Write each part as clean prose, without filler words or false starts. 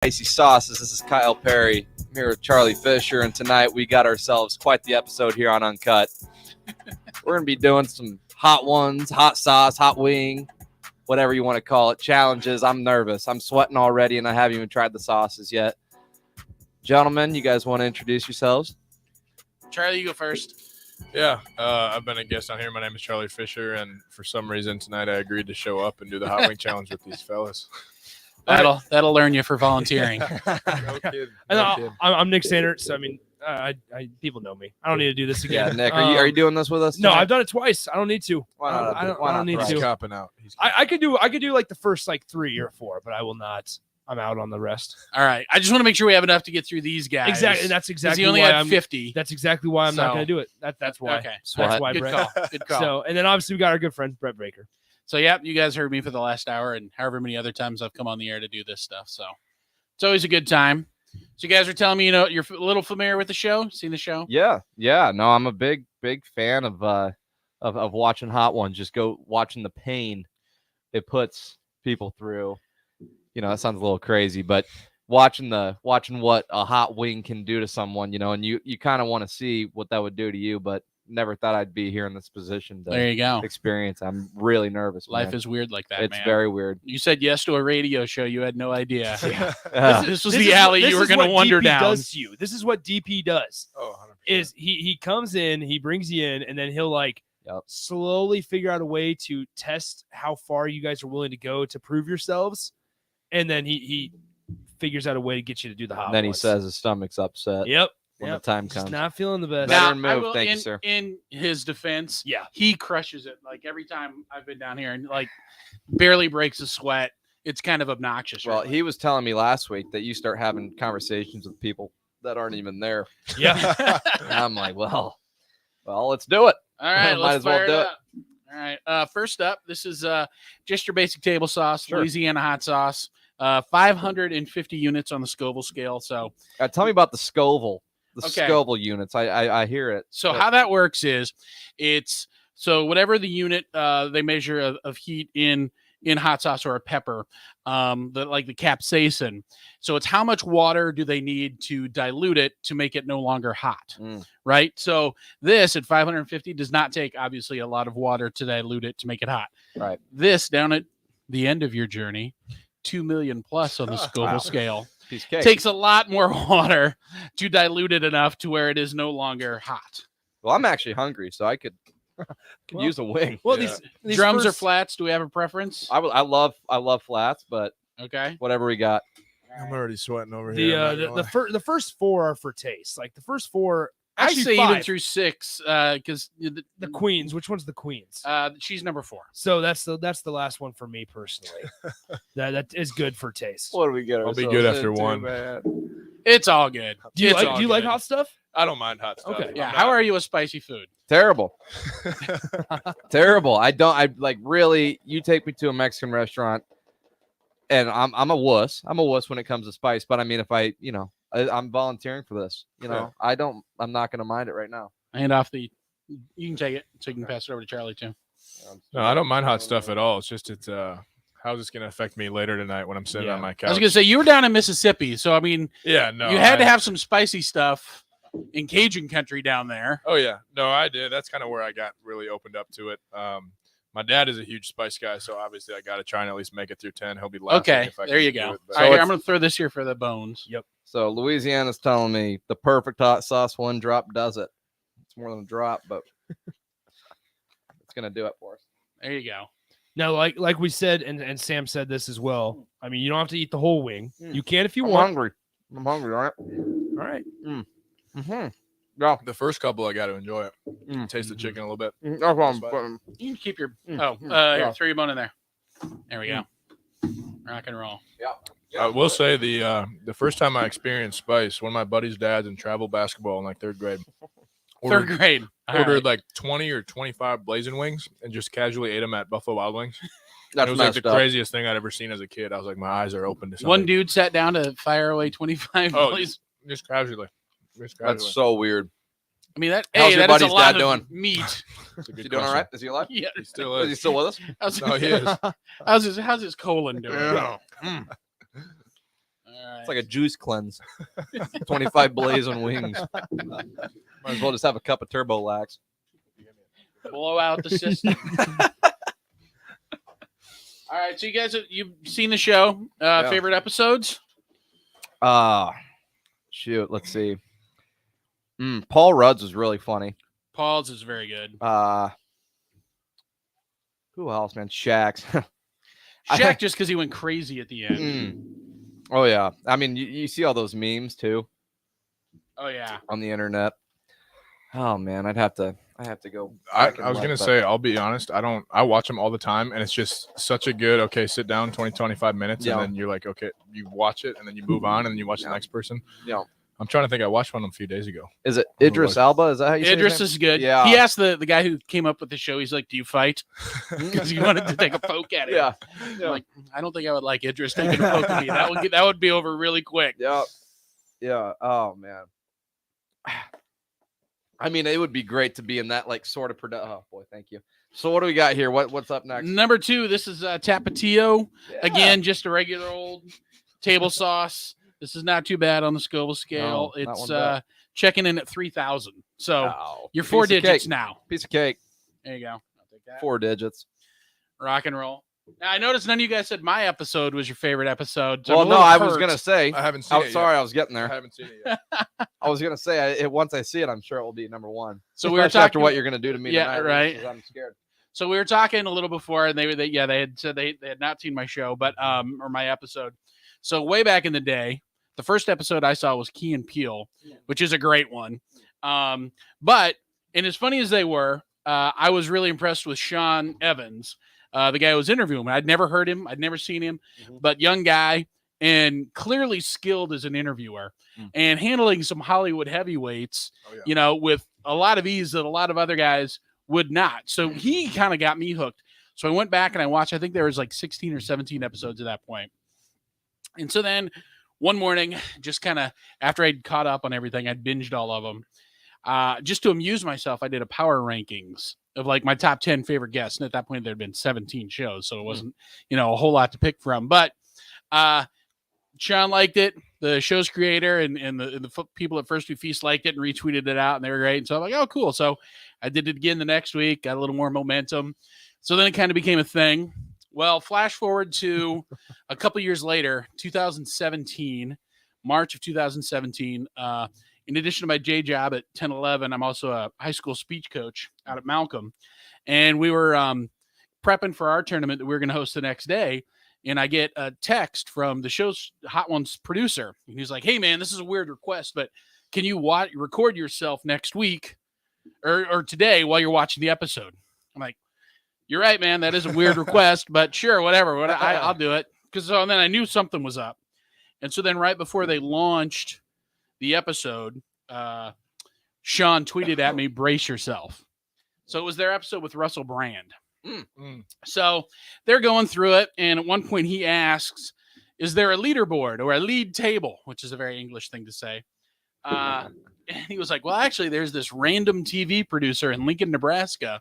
Spicy Sauces. This is Kyle Perry. I'm here with Charlie Fisher, and tonight we got ourselves quite the episode here on UnKut. We're going to be doing some hot ones, hot sauce, hot wing, whatever you want to call it, challenges. I'm nervous. I'm sweating already, and I haven't even tried the sauces yet. Gentlemen, you guys want to introduce yourselves? Charlie, you go first. Yeah, I've been a guest on here. My name is Charlie Fisher, and for some reason tonight I agreed to show up and do the hot wing challenge with these fellas. That'll learn you for volunteering. No kid. I'm Nick Sanders. So, I mean, people know me. I don't need to do this again. Yeah, Nick, are you doing this with us No, tonight? I've done it twice. I don't need to. Why not? I don't need He's to. copping out. I could do like the first 3 or 4, but I will not. I'm out on the rest. All right. I just want to make sure we have enough to get through these guys. Exactly. That's exactly he only why had I'm 50. That's exactly why I'm not So- going to do it. That's why. Okay. That's why, Good Brett. call. Good call. So, and then obviously we got our good friend Brett Baker. So, yeah, you guys heard me for the last hour and however many other times I've come on the air to do this stuff. So it's always a good time. So you guys are telling me, you're a little familiar with the show? Seen the show? Yeah. No, I'm a big fan of watching hot ones. Just go watching the pain it puts people through. That sounds a little crazy, but watching what a hot wing can do to someone, and you kind of want to see what that would do to you, but never thought I'd be here in this position to There you go. experience. I'm really nervous. Life man. is weird like that, It's man. very weird. You said yes to a radio show. You had no idea. Yeah. This was the alley you were going to wander down. Does to you. This is what DP does. Oh, 100%. Is he comes in, he brings you in, and then he'll Yep. slowly figure out a way to test how far you guys are willing to go to prove yourselves, and then he figures out a way to get you to do the hot And then he ones. says his stomach's upset "Yep, when the time just comes. not feeling the best." Better Now, move. Thank you, sir. In his defense, Yeah, he crushes it. Like every time I've been down here and barely breaks a sweat. It's kind of obnoxious. Well, really. he was telling me last week that you start having conversations with people that aren't even there. yeah. And I'm like, well, let's do it. All right, Might let's as well fire do it it. up. All right. First up, this is just your basic table sauce, Sure. Louisiana hot sauce. 550 units on the Scoville scale. So Tell me about the Scoville. The Okay. Scoville units. I hear it. So but- how that works is it's so whatever the unit they measure of heat in hot sauce or a pepper, the capsaicin. So it's how much water do they need to dilute it to make it no longer hot, right? So this at 550 does not take obviously a lot of water to dilute it to make it hot. Right. This down at the end of your journey, 2 million plus on the Scoville Wow. scale. Piece of cake. Takes a lot more water to dilute it enough to where it is no longer hot. Well, I'm actually hungry, so I could Well- use a wing. Well, Yeah. these Drums or first- flats? Do we have a preference? I love flats, but Okay. whatever we got. I'm already sweating over here. I'm not gonna lie. The first 4 are for taste. Like the first 4, I actually say 5. even through 6 because The queens. Which one's the queens? she's number 4. So that's the last one for me personally. that is good for taste. What do we get? I'll be good after one. It's all good. Do you It's like all do you like good. hot stuff? I don't mind hot stuff. Okay. Yeah. How are you with spicy food? Terrible. Terrible. I really. You take me to a Mexican restaurant, and I'm a wuss. I'm a wuss when it comes to spice. But I mean, if I'm volunteering for this. Yeah. I'm not gonna mind it right now. Hand off the. You can take it, so you can pass it over to Charlie too. No, I don't mind hot stuff at all. It's just how's this going to affect me later tonight when I'm sitting Yeah. on my couch? I was gonna say you were down in Mississippi, so I mean, yeah, no, you had to have some spicy stuff in Cajun country down there. Oh yeah, no, I did. That's kind of where I got really opened up to it. My dad is a huge spice guy, so obviously I got to try and at least make it through 10. He'll be laughing. Okay, if I there can you do go. it, but- All right, here, it's- I'm gonna throw this here for the bones. Yep. So Louisiana's telling me the perfect hot sauce one drop does it. It's more than a drop, but it's gonna do it for us. There you go. Now, like we said, and Sam said this as well. I mean, you don't have to eat the whole wing. Mm. You can if you I'm want. hungry. I'm hungry. All right. All right. Mm-hmm. Yeah. The first couple, I got to enjoy it. Mm. Taste the chicken a little bit. That's what I'm Spice. putting. You can keep your. Mm. Here, Yeah. throw your bone in there. There we go. Rock and roll. Yeah. I will say the first time I experienced spice, one of my buddy's dads in travel basketball in like third grade Third grade. All ordered right. like 20 or 25 blazing wings and just casually ate them at Buffalo Wild Wings. That's it was like messed the up. craziest thing I'd ever seen as a kid. I was like, my eyes are open to something. One dude sat down to fire away 25 Oh, plays. just casually. Just That's casually. so weird. I mean, that How's hey, your that is a buddy's lot dad of doing? meat. That's a Is good he doing all question. right? Is he alive? Yeah. He still Is he is. still with us? How's, No, he is. how's his colon doing? Yeah. All It's like a juice cleanse. 25 blazing wings. Might as well just have a cup of Turbo Lax. Blow out the system. All right, so you guys, you've seen the show. Yeah. Favorite episodes? Shoot, let's see. Paul Rudd's was really funny. Paul's is very good. Who else, man? Shaq's. Shaq, just because he went crazy at the end. Oh yeah, I mean, you see all those memes too. Oh yeah, on the internet. Oh man, I have to go. I was gonna say, I'll be honest, I watch them all the time, and it's just such a good, okay, sit down 20-25 minutes, and then you're like, okay, you watch it, and then you move on, and then you watch the next person. Yeah. I'm trying to think. I watched one a few days ago. Is it Idris Elba? Is that how you say his Idris name? is good. Yeah. He asked the guy who came up with the show, he's like, do you fight? Because he wanted to take a poke at it. Yeah. I'm like, I don't think I would like Idris taking a poke at me. That would be over really quick. Yeah. Yeah. Oh man. I mean, it would be great to be in that like sort of production. Oh boy, thank you. So what do we got here? What's up next? Number 2, this is Tapatio. Again, just a regular old table sauce. This is not too bad on the Scoville scale. No, it's checking in at 3,000. So you're 4 Piece of digits cake. now. Piece of cake. There you go. I'll take that. 4 digits. Rock and roll. Now, I noticed none of you guys said my episode was your favorite episode. So Well, no, I was gonna say. I haven't seen it Sorry, yet. I was getting I there. haven't seen it yet. I was gonna say, once I see it, I'm sure it will be number 1. So we were Especially after talking- what you're gonna do to me Yeah, tonight. right. 'Cause I'm scared. So we were talking a little before, and they had said they had not seen my show, but or my episode. So way back in the day, the first episode I saw was Key and Peele, which is a great one. But and as funny as they were, I was really impressed with Sean Evans, the guy who was interviewing me. I'd never heard him, I'd never seen him, but young guy and clearly skilled as an interviewer and handling some Hollywood heavyweights, with a lot of ease that a lot of other guys would not. So he kind of got me hooked. So I went back and I watched, I think there was like 16 or 17 episodes at that point. And so then one morning, just kind of after I'd caught up on everything, I'd binged all of them. Just to amuse myself, I did a power rankings of like my top 10 favorite guests. And at that point, there had been 17 shows. So it wasn't, a whole lot to pick from. But Sean liked it. The show's creator and the people at First We Feast liked it and retweeted it out. And they were great. And so I'm like, oh, cool. So I did it again the next week, got a little more momentum. So then it kind of became a thing. Well, flash forward to a couple years later, 2017, March of 2017. In addition to my day job at 1011, I'm also a high school speech coach out at Malcolm. And we were prepping for our tournament that we were going to host the next day. And I get a text from the show's Hot Ones producer. And he's like, hey, man, this is a weird request, but can you record yourself next week or today while you're watching the episode? I'm like, you're right, man. That is a weird request, but sure, whatever. I'll do it. And then I knew something was up. And so then right before they launched the episode, Sean tweeted at me, brace yourself. So it was their episode with Russell Brand. So they're going through it. And at one point he asks, is there a leaderboard or a lead table, which is a very English thing to say. And he was like, well, actually, there's this random TV producer in Lincoln, Nebraska,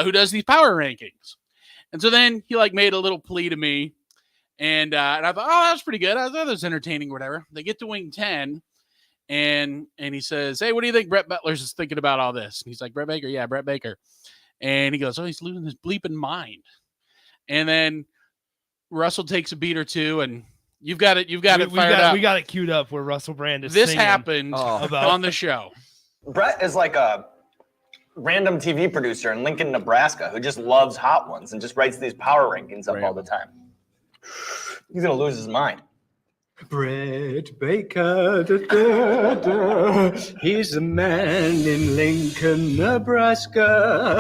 who does these power rankings. And so then he made a little plea to me. And I thought, oh, that was pretty good. I thought that was entertaining or whatever. They get to wing 10. And he says, hey, what do you think Brett Butler's is thinking about all this? And he's like, Brett Baker? Yeah, Brett Baker. And he goes, oh, he's losing his bleeping mind. And then Russell takes a beat or two, and you've got it fired up. We got it queued up where Russell Brand is This singing happened on the show. Brett is like a random TV producer in Lincoln, Nebraska, who just loves Hot Ones and just writes these power rankings up all the time. He's going to lose his mind. Brett Baker, da, da, da. He's a man in Lincoln, Nebraska.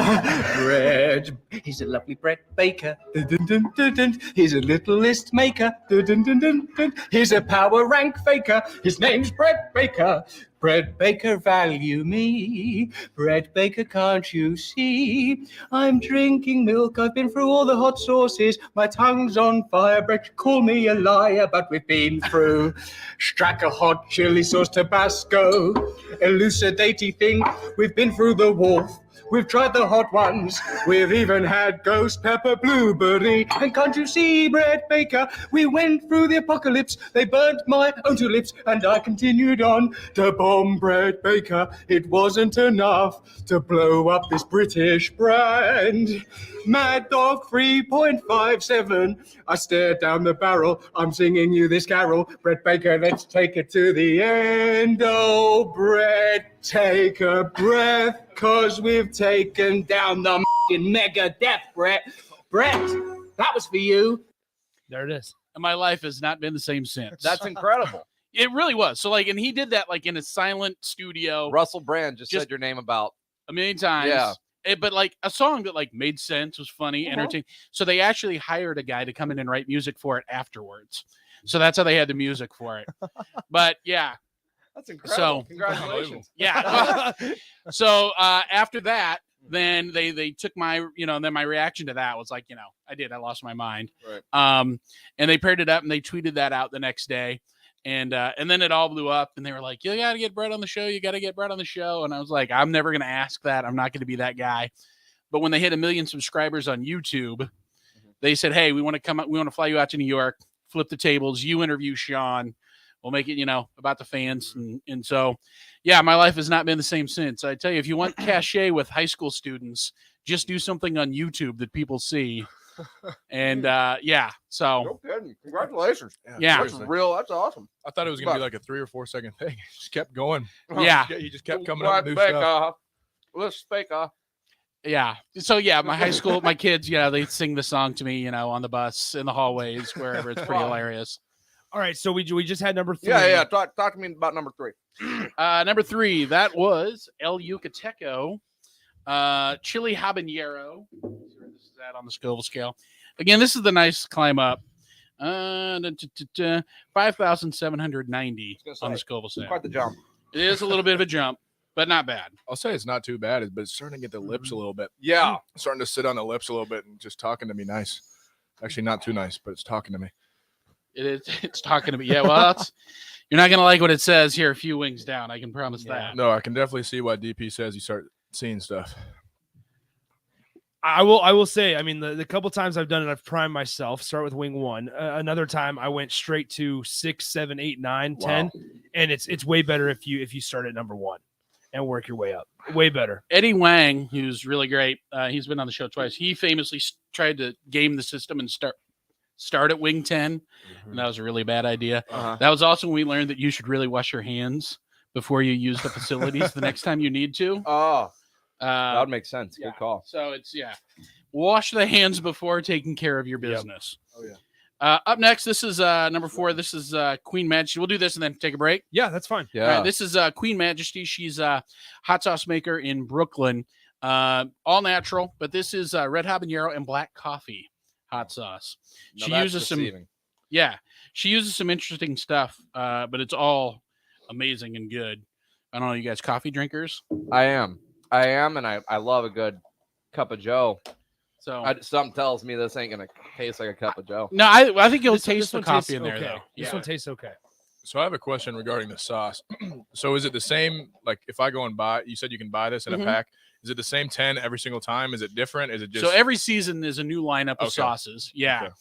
Brett, he's a lovely Brett Baker. Dun, dun, dun, dun, dun. He's a little list maker. Dun, dun, dun, dun, dun. He's a power rank faker. His name's Brett Baker. Brett Baker, value me. Brett Baker, can't you see? I'm drinking milk. I've been through all the hot sauces. My tongue's on fire. Brett, call me a liar, but we've been through Stracker hot chili sauce Tabasco. Elucidatey thing. We've been through the wharf. We've tried the hot ones. We've even had ghost pepper, blueberry, and can't you see, Brett Baker? We went through the apocalypse. They burnt my own tulips, and I continued on to bomb Brett Baker. It wasn't enough to blow up this British brand. Mad Dog 3.57. I stared down the barrel. I'm singing you this carol. Brett Baker, let's take it to the end. Oh, Brett, take a breath, 'cause we've taken down the mega death, Brett. Brett, that was for you. There it is. And my life has not been the same since. That's incredible. It really was. So like, and he did that like in a silent studio Russell Brand just said your name about a million times. Yeah. But like a song that like made sense, was funny, entertaining. So they actually hired a guy to come in and write music for it afterwards. So that's how they had the music for it. But yeah. That's incredible. So congratulations. Yeah. So after that, then they took my, then my reaction to that was like, I lost my mind. Right. And they paired it up and they tweeted that out the next day. And then it all blew up and they were like, you got to get Brett on the show. You got to get Brett on the show. And I was like, I'm never going to ask that. I'm not going to be that guy. But when they hit 1 million subscribers on YouTube, they said, hey, we want to come up. We want to fly you out to New York, flip the tables. You interview Sean. We'll make it, about the fans. And so, yeah, my life has not been the same since. I tell you, if you want cachet with high school students, just do something on YouTube that people see. And yeah, so No kidding. Congratulations. Yeah. That's real. That's awesome. I thought it was gonna be like a 3 or 4 second thing. It just kept going. Yeah. He just kept coming up with new stuff. Let's speak. Yeah. So yeah, my high school, my kids, they sing the song to me, on the bus, in the hallways, wherever. It's pretty hilarious. All right, so we just had number 3. Yeah. Talk to me about number 3. Number 3, that was El Yucateco, chili habanero. Let's see where this is at on the Scoville scale. Again, this is the nice climb up. 5,790 on the Scoville scale. Quite the jump. It is a little bit of a jump, but not bad. I'll say it's not too bad, but it's starting to get the lips a little bit. Yeah. It's starting to sit on the lips a little bit and just talking to me nice. Actually, not too nice, but it's talking to me. It is. It's talking to me. Yeah, well, you're not going to like what it says here a few wings down. I can promise that. No, I can definitely see why DP says you start seeing stuff. I will say, I mean, the couple times I've done it, I've primed myself. Start with wing 1. Another time I went straight to 6, 7, 8, 9, 10, and it's way better if you start at number 1 and work your way up. Way better. Eddie Wang, who's really great, he's been on the show twice. He famously tried to game the system and start at wing 10, and that was a really bad idea. That was also when we learned that you should really wash your hands before you use the facilities the next time you need to. Oh, that would make sense. Yeah. Good call. So it's wash the hands before taking care of your business. Oh yeah. Up next, this is number 4. This is Queen Majesty. We'll do this and then take a break. Yeah, that's fine. Yeah. All right, this is Queen Majesty. She's a hot sauce maker in Brooklyn. All natural, but this is red habanero and black coffee hot sauce. No, She that's uses deceiving. she uses some interesting stuff, but it's all amazing and good. I don't know, you guys coffee drinkers? I am, and I love a good cup of Joe. So Something tells me this ain't gonna taste like a cup of Joe. no, I think you'll This taste the one coffee tastes in there okay. though. This Yeah. one tastes okay. So I have a question regarding the sauce. So is it the same? Like if I go and buy, you said you can buy this in a pack. Is it the same 10 every single time? Is it different? Is it just So every season is a new lineup of Okay. sauces. Yeah. Okay.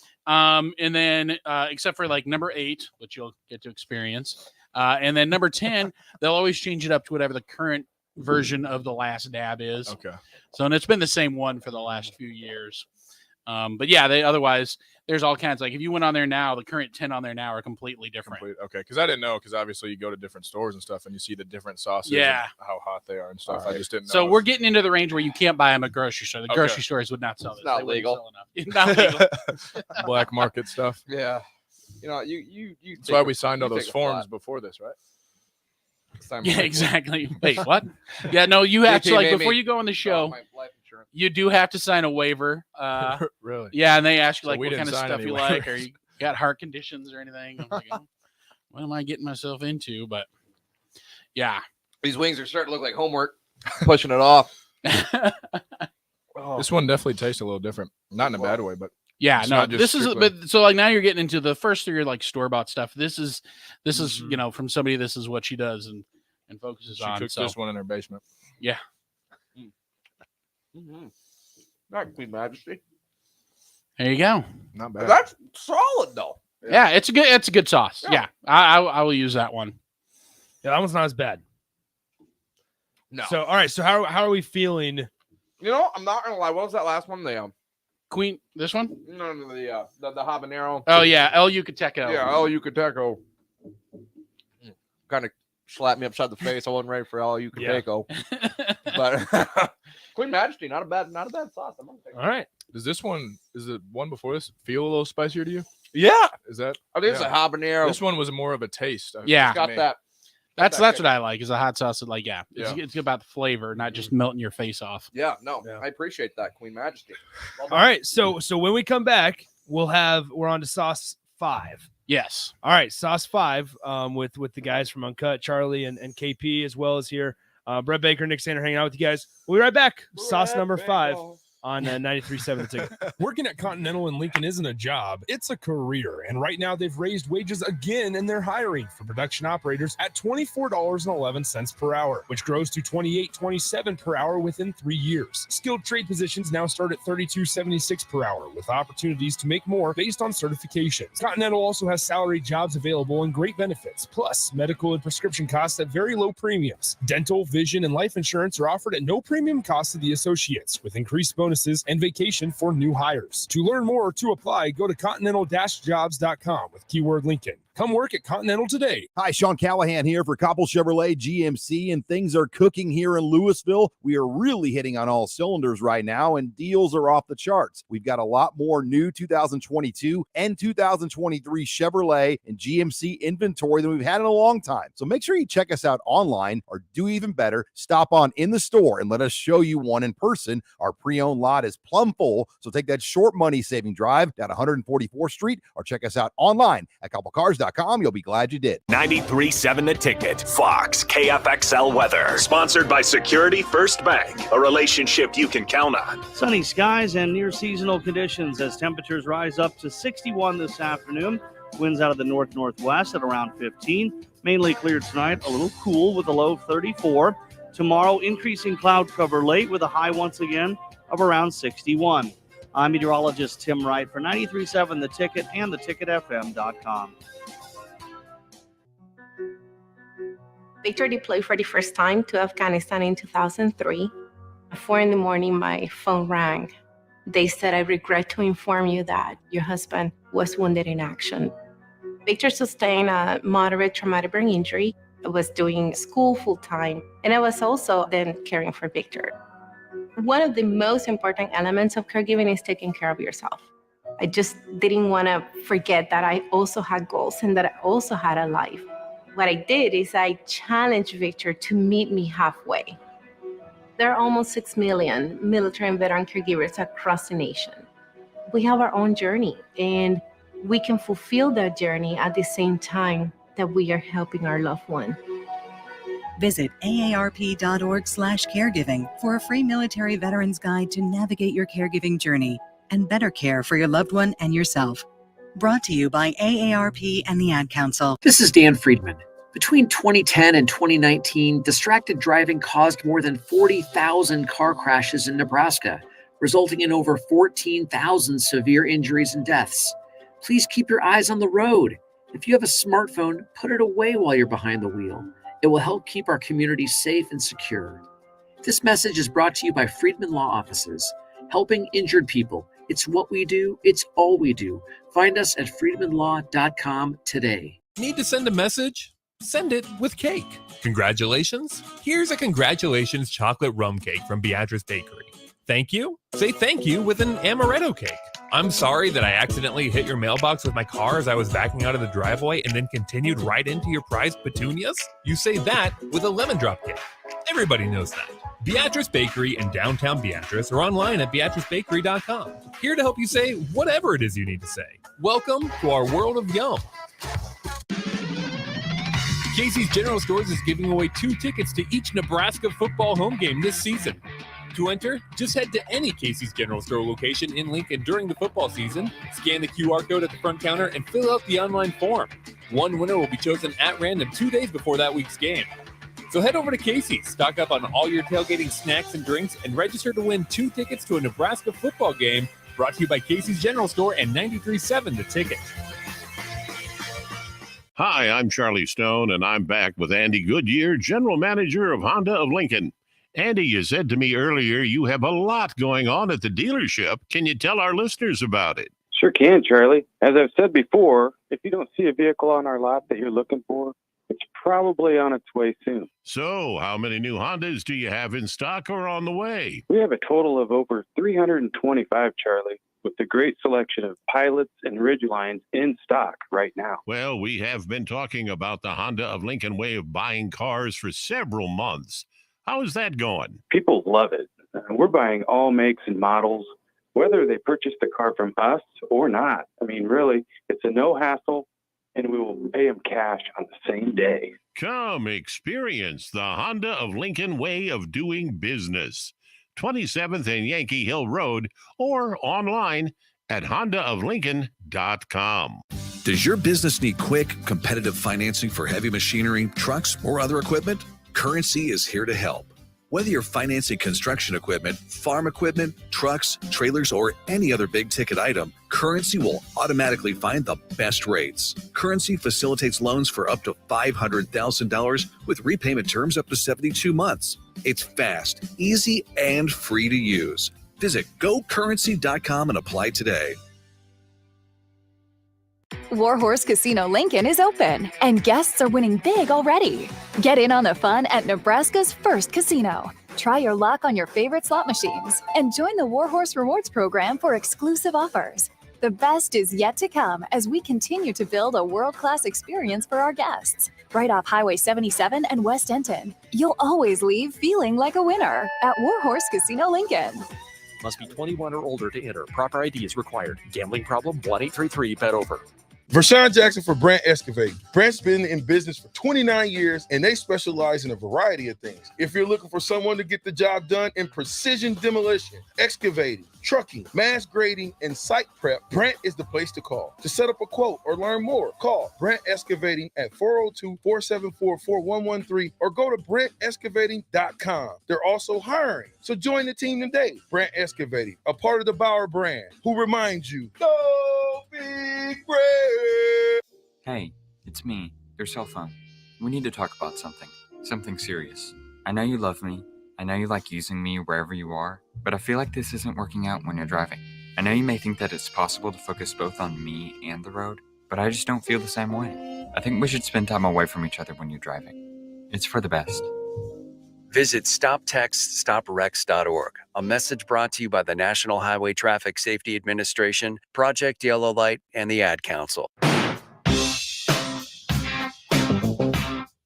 And then except for like number 8, which you'll get to experience. And then number 10, they'll always change it up to whatever the current version of the last dab is. okay? So, and it's been the same one for the last few years. But yeah, otherwise there's all kinds. Like if you went on there now, the current 10 on there now are completely different. Okay, because I didn't know. Because obviously you go to different stores and stuff, and you see the different sauces. Yeah. and how hot they are and stuff. All right. I just didn't know. So we're getting into the range where you can't buy them at grocery store. The Okay. grocery stores would not sell this. It's not They wouldn't legal. sell enough. It's not legal. black market stuff. Yeah. You. That's why we signed all those forms before this, right? Yeah, exactly. Wait, what? Yeah, no, you have to like made before me- you go on the show, my life insurance. you do have to sign a waiver. Really? Yeah, and they ask you So like we what kind didn't of sign stuff any you like, or you got heart conditions or anything. I'm like, oh, what am I getting myself into? But yeah. These wings are starting to look like homework. Pushing it off. This one definitely tastes a little different. Not in a bad way, but Yeah, It's no, not just this is strictly- but so like now you're getting into the first 3 are like store bought stuff. This is Mhm. from somebody. This is what she does and focuses she on. cooked So this one in her basement. yeah. Mm-hmm. Not Queen Majesty. There you go. Not bad. That's solid though. Yeah, it's a good sauce. Yeah. Yeah, I will use that one. Yeah, that one's not as bad. No. So, all right. So how are we feeling? You know, I'm not gonna lie. What was that last one? The Queen, this one? no, the habanero. Oh yeah, El Yucateco. Yeah, El Yucateco. Kind of slapped me upside the face. I wasn't ready for El Yucateco. But Queen Majesty, not a bad sauce. All right. Is the one before this feel a little spicier to you? Yeah, Is that? I think it's a habanero. This one was more of a taste. Yeah. It's got that. That's that what I like is a hot sauce. That like it's about the flavor, not just melting your face off. Yeah, no, Yeah. I appreciate that, Queen Majesty. Well All right. So when we come back, we're on to sauce 5. Yes. All right, sauce 5 with the guys from UnKut, Charlie and KP, as well as here. Brett Baker, Nick Sander hanging out with you guys. We'll be right back. Sauce number 5 on 93.7 The Ticket. Working at Continental in Lincoln isn't a job, it's a career. And right now they've raised wages again and they're hiring for production operators at $24.11 per hour, which grows to $28.27 per hour within 3 years. Skilled trade positions now start at $32.76 per hour with opportunities to make more based on certifications. Continental also has salary jobs available and great benefits, plus medical and prescription costs at very low premiums. Dental, vision, and life insurance are offered at no premium cost to the associates with increased bonuses and vacation for new hires. To learn more or to apply, go to continental-jobs.com with keyword Lincoln. Come work at Continental today. Hi, Sean Callahan here for Koppel Chevrolet GMC, and things are cooking here in Louisville. We are really hitting on all cylinders right now, and deals are off the charts. We've got a lot more new 2022 and 2023 Chevrolet and GMC inventory than we've had in a long time. So make sure you check us out online, or do even better, stop on in the store and let us show you one in person. Our pre-owned lot is plumb full, so take that short money-saving drive down 144th Street, or check us out online at KoppelCars.com. You'll be glad you did. 93.7 The Ticket. Fox KFXL weather. Sponsored by Security First Bank. A relationship you can count on. Sunny skies and near seasonal conditions as temperatures rise up to 61 this afternoon. Winds out of the north-northwest at around 15. Mainly clear tonight, a little cool with a low of 34. Tomorrow, increasing cloud cover late with a high once again of around 61. I'm meteorologist Tim Wright for 93.7 The Ticket and theticketfm.com. Victor deployed for the first time to Afghanistan in 2003. At 4 a.m, my phone rang. They said, "I regret to inform you that your husband was wounded in action." Victor sustained a moderate traumatic brain injury. I was doing school full-time, and I was also then caring for Victor. One of the most important elements of caregiving is taking care of yourself. I just didn't want to forget that I also had goals and that I also had a life. What I did is I challenged Victor to meet me halfway. There are almost 6 million military and veteran caregivers across the nation. We have our own journey, and we can fulfill that journey at the same time that we are helping our loved one. Visit aarp.org/caregiving for a free military veterans guide to navigate your caregiving journey and better care for your loved one and yourself. Brought to you by AARP and the Ad Council. This is Dan Friedman. Between 2010 and 2019, distracted driving caused more than 40,000 car crashes in Nebraska, resulting in over 14,000 severe injuries and deaths. Please keep your eyes on the road. If you have a smartphone, put it away while you're behind the wheel. It will help keep our community safe and secure. This message is brought to you by Friedman Law Offices, helping injured people. It's what we do. It's all we do. Find us at friedmanlaw.com today. Need to send a message? Send it with cake. Congratulations. Here's a congratulations chocolate rum cake from Beatrice Bakery. Thank you. Say thank you with an amaretto cake. I'm sorry that I accidentally hit your mailbox with my car as I was backing out of the driveway and then continued right into your prized petunias. You say that with a lemon drop cake. Everybody knows that. Beatrice Bakery in downtown Beatrice or online at beatricebakery.com. Here to help you say whatever it is you need to say. Welcome to our world of yum. Casey's General Stores is giving away 2 tickets to each Nebraska football home game this season. To enter, just head to any Casey's General Store location in Lincoln during the football season, scan the QR code at the front counter, and fill out the online form. One winner will be chosen at random 2 days before that week's game. So head over to Casey's, stock up on all your tailgating snacks and drinks, and register to win 2 tickets to a Nebraska football game, brought to you by Casey's General Store and 93.7 The Ticket. Hi, I'm Charlie Stone, and I'm back with Andy Goodyear, General Manager of Honda of Lincoln. Andy, you said to me earlier you have a lot going on at the dealership. Can you tell our listeners about it? Sure can, Charlie. As I've said before, if you don't see a vehicle on our lot that you're looking for, it's probably on its way soon. So, how many new Hondas do you have in stock or on the way? We have a total of over 325, Charlie, with a great selection of Pilots and Ridgelines in stock right now. Well, we have been talking about the Honda of Lincoln way of buying cars for several months. How is that going? People love it. We're buying all makes and models, whether they purchase the car from us or not. I mean, really, it's a no hassle, and we will pay them cash on the same day. Come experience the Honda of Lincoln way of doing business. 27th and Yankee Hill Road, or online at hondaoflincoln.com. Does your business need quick, competitive financing for heavy machinery, trucks, or other equipment? Currency is here to help. Whether you're financing construction equipment, farm equipment, trucks, trailers, or any other big-ticket item, Currency will automatically find the best rates. Currency facilitates loans for up to $500,000 with repayment terms up to 72 months. It's fast, easy, and free to use. Visit gocurrency.com and apply today. Warhorse Casino Lincoln is open, and guests are winning big already. Get in on the fun at Nebraska's first casino. Try your luck on your favorite slot machines and join the Warhorse Rewards program for exclusive offers. The best is yet to come as we continue to build a world-class experience for our guests. Right off Highway 77 and West Denton. You'll always leave feeling like a winner at Warhorse Casino Lincoln. Must be 21 or older to enter. Proper ID is required. Gambling problem? 1-833-BET-OVER. Vershawn Jackson for Brandt Excavating. Brandt's been in business for 29 years, and they specialize in a variety of things. If you're looking for someone to get the job done in precision demolition, excavating, trucking, mass grading, and site prep, Brandt is the place to call. To set up a quote or learn more, call Brandt Excavating at 402-474-4113 or go to BrandtExcavating.com. They're also hiring, so join the team today. Brandt Excavating, a part of the Bauer brand, who reminds you, go big Brandt. Hey, it's me, your cell phone. We need to talk about something serious. I know you love me. I know you like using me wherever you are, but I feel like this isn't working out when you're driving. I know you may think that it's possible to focus both on me and the road, but I just don't feel the same way. I think we should spend time away from each other when you're driving. It's for the best. Visit StopTextStopWrecks.org. A message brought to you by the National Highway Traffic Safety Administration, Project Yellow Light, and the Ad Council.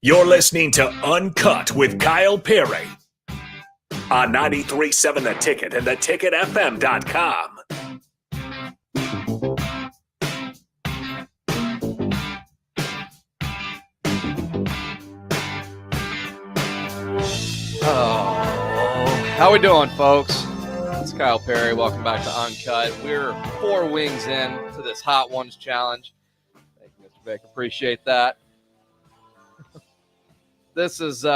You're listening to Uncut with Kyle Perry on 93.7 The Ticket and theticketfm.com. How we doing, folks? It's Kyle Perry. Welcome back to Uncut. We're 4 wings in to this Hot Ones challenge. Thank you, Mr. Vick. Appreciate that. This is we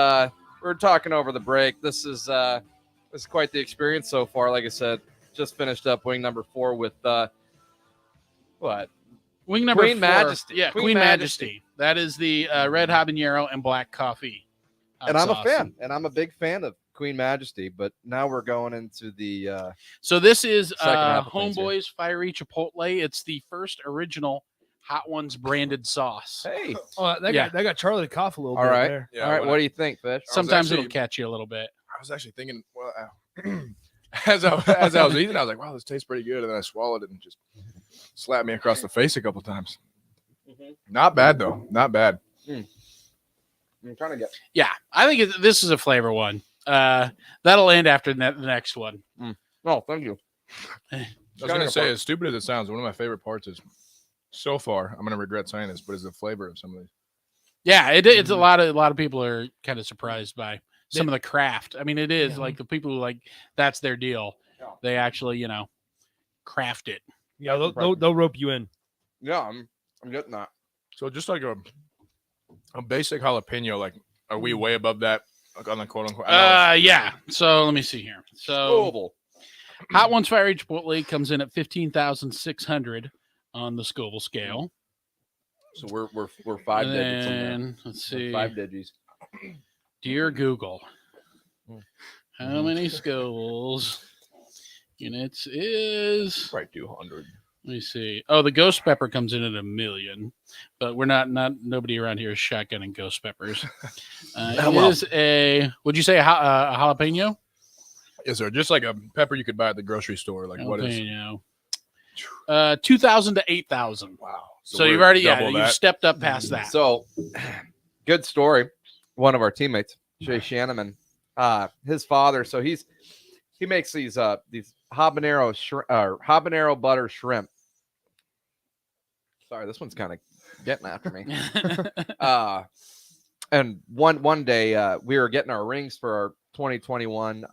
were talking over the break. This is quite the experience so far. Like I said, just finished up wing number 4 with what? Wing number Queen 4. Majesty. Yeah, Queen Majesty. That is the red habanero and black coffee. And I'm a fan, and I'm a big fan of Queen Majesty, but now we're going into the so this is Homeboys Fiery Chipotle. It's the first original Hot Ones branded sauce. Hey, that got Charlie to cough a little all bit right. there. Yeah, all right, what do you think, Fish? Sometimes it'll catch you a little bit. I was actually thinking, well, as I was eating, I was like, wow, this tastes pretty good. And then I swallowed it and just slapped me across the face a couple times. Not bad, though. Not bad. I'm trying to get. Yeah, I think this is a flavor one. That'll end after the next one. Oh, thank you. I was going to say, as stupid as it sounds, one of my favorite parts is, so far, I'm going to regret saying this, but is the flavor of some of these. Yeah, it's a lot of people are kind of surprised by some of the craft. I mean, it is like the people who like that's their deal. They actually, craft it. Yeah, they'll rope you in. Yeah, I'm getting that. So just like a basic jalapeno, like Are we way above that on the quote unquote? I know Yeah. So let me see here. So Hot Ones Fiery Chipotle comes in at 15,600 on the Scoville scale. So we're 5 And digits in there. then, let's We're see. 5 digits. Dear Google, how Mm-hmm. many Scovilles units is right 200. Let me see. Oh, the ghost pepper comes in at 1 million, but we're not nobody around here is shotgunning ghost peppers. It is a, would you say a jalapeno? Yes, sir. Just like a pepper you could buy at the grocery store. Like what is? Jalapeno. 2,000 to 8,000. Wow. So you've already, you've stepped up past that. So good story. One of our teammates, Jay Shanneman, his father. So he makes these habanero butter shrimp. Sorry, this one's kind of getting after me. And one day we were getting our rings for our 2021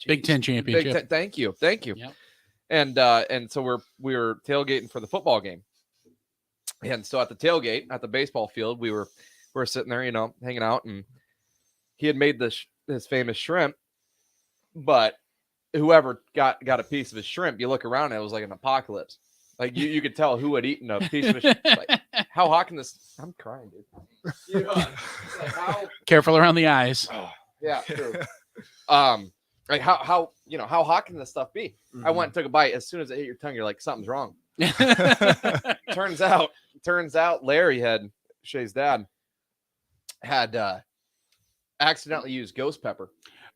Big Ten championship. Thank you. Yep. And so we were tailgating for the football game. And so at the tailgate at the baseball field, we were sitting there, hanging out, and he had made his famous shrimp. But whoever got a piece of his shrimp, you look around, and it was like an apocalypse. Like you could tell who had eaten a piece of his shrimp. Like, how hot can this? I'm crying, dude. Careful around the eyes. Oh, yeah, true. Like how hot can this stuff be? Mm-hmm. I went and took a bite. As soon as it hit your tongue, you're like, something's wrong. Turns out Larry Shay's dad had accidentally used ghost pepper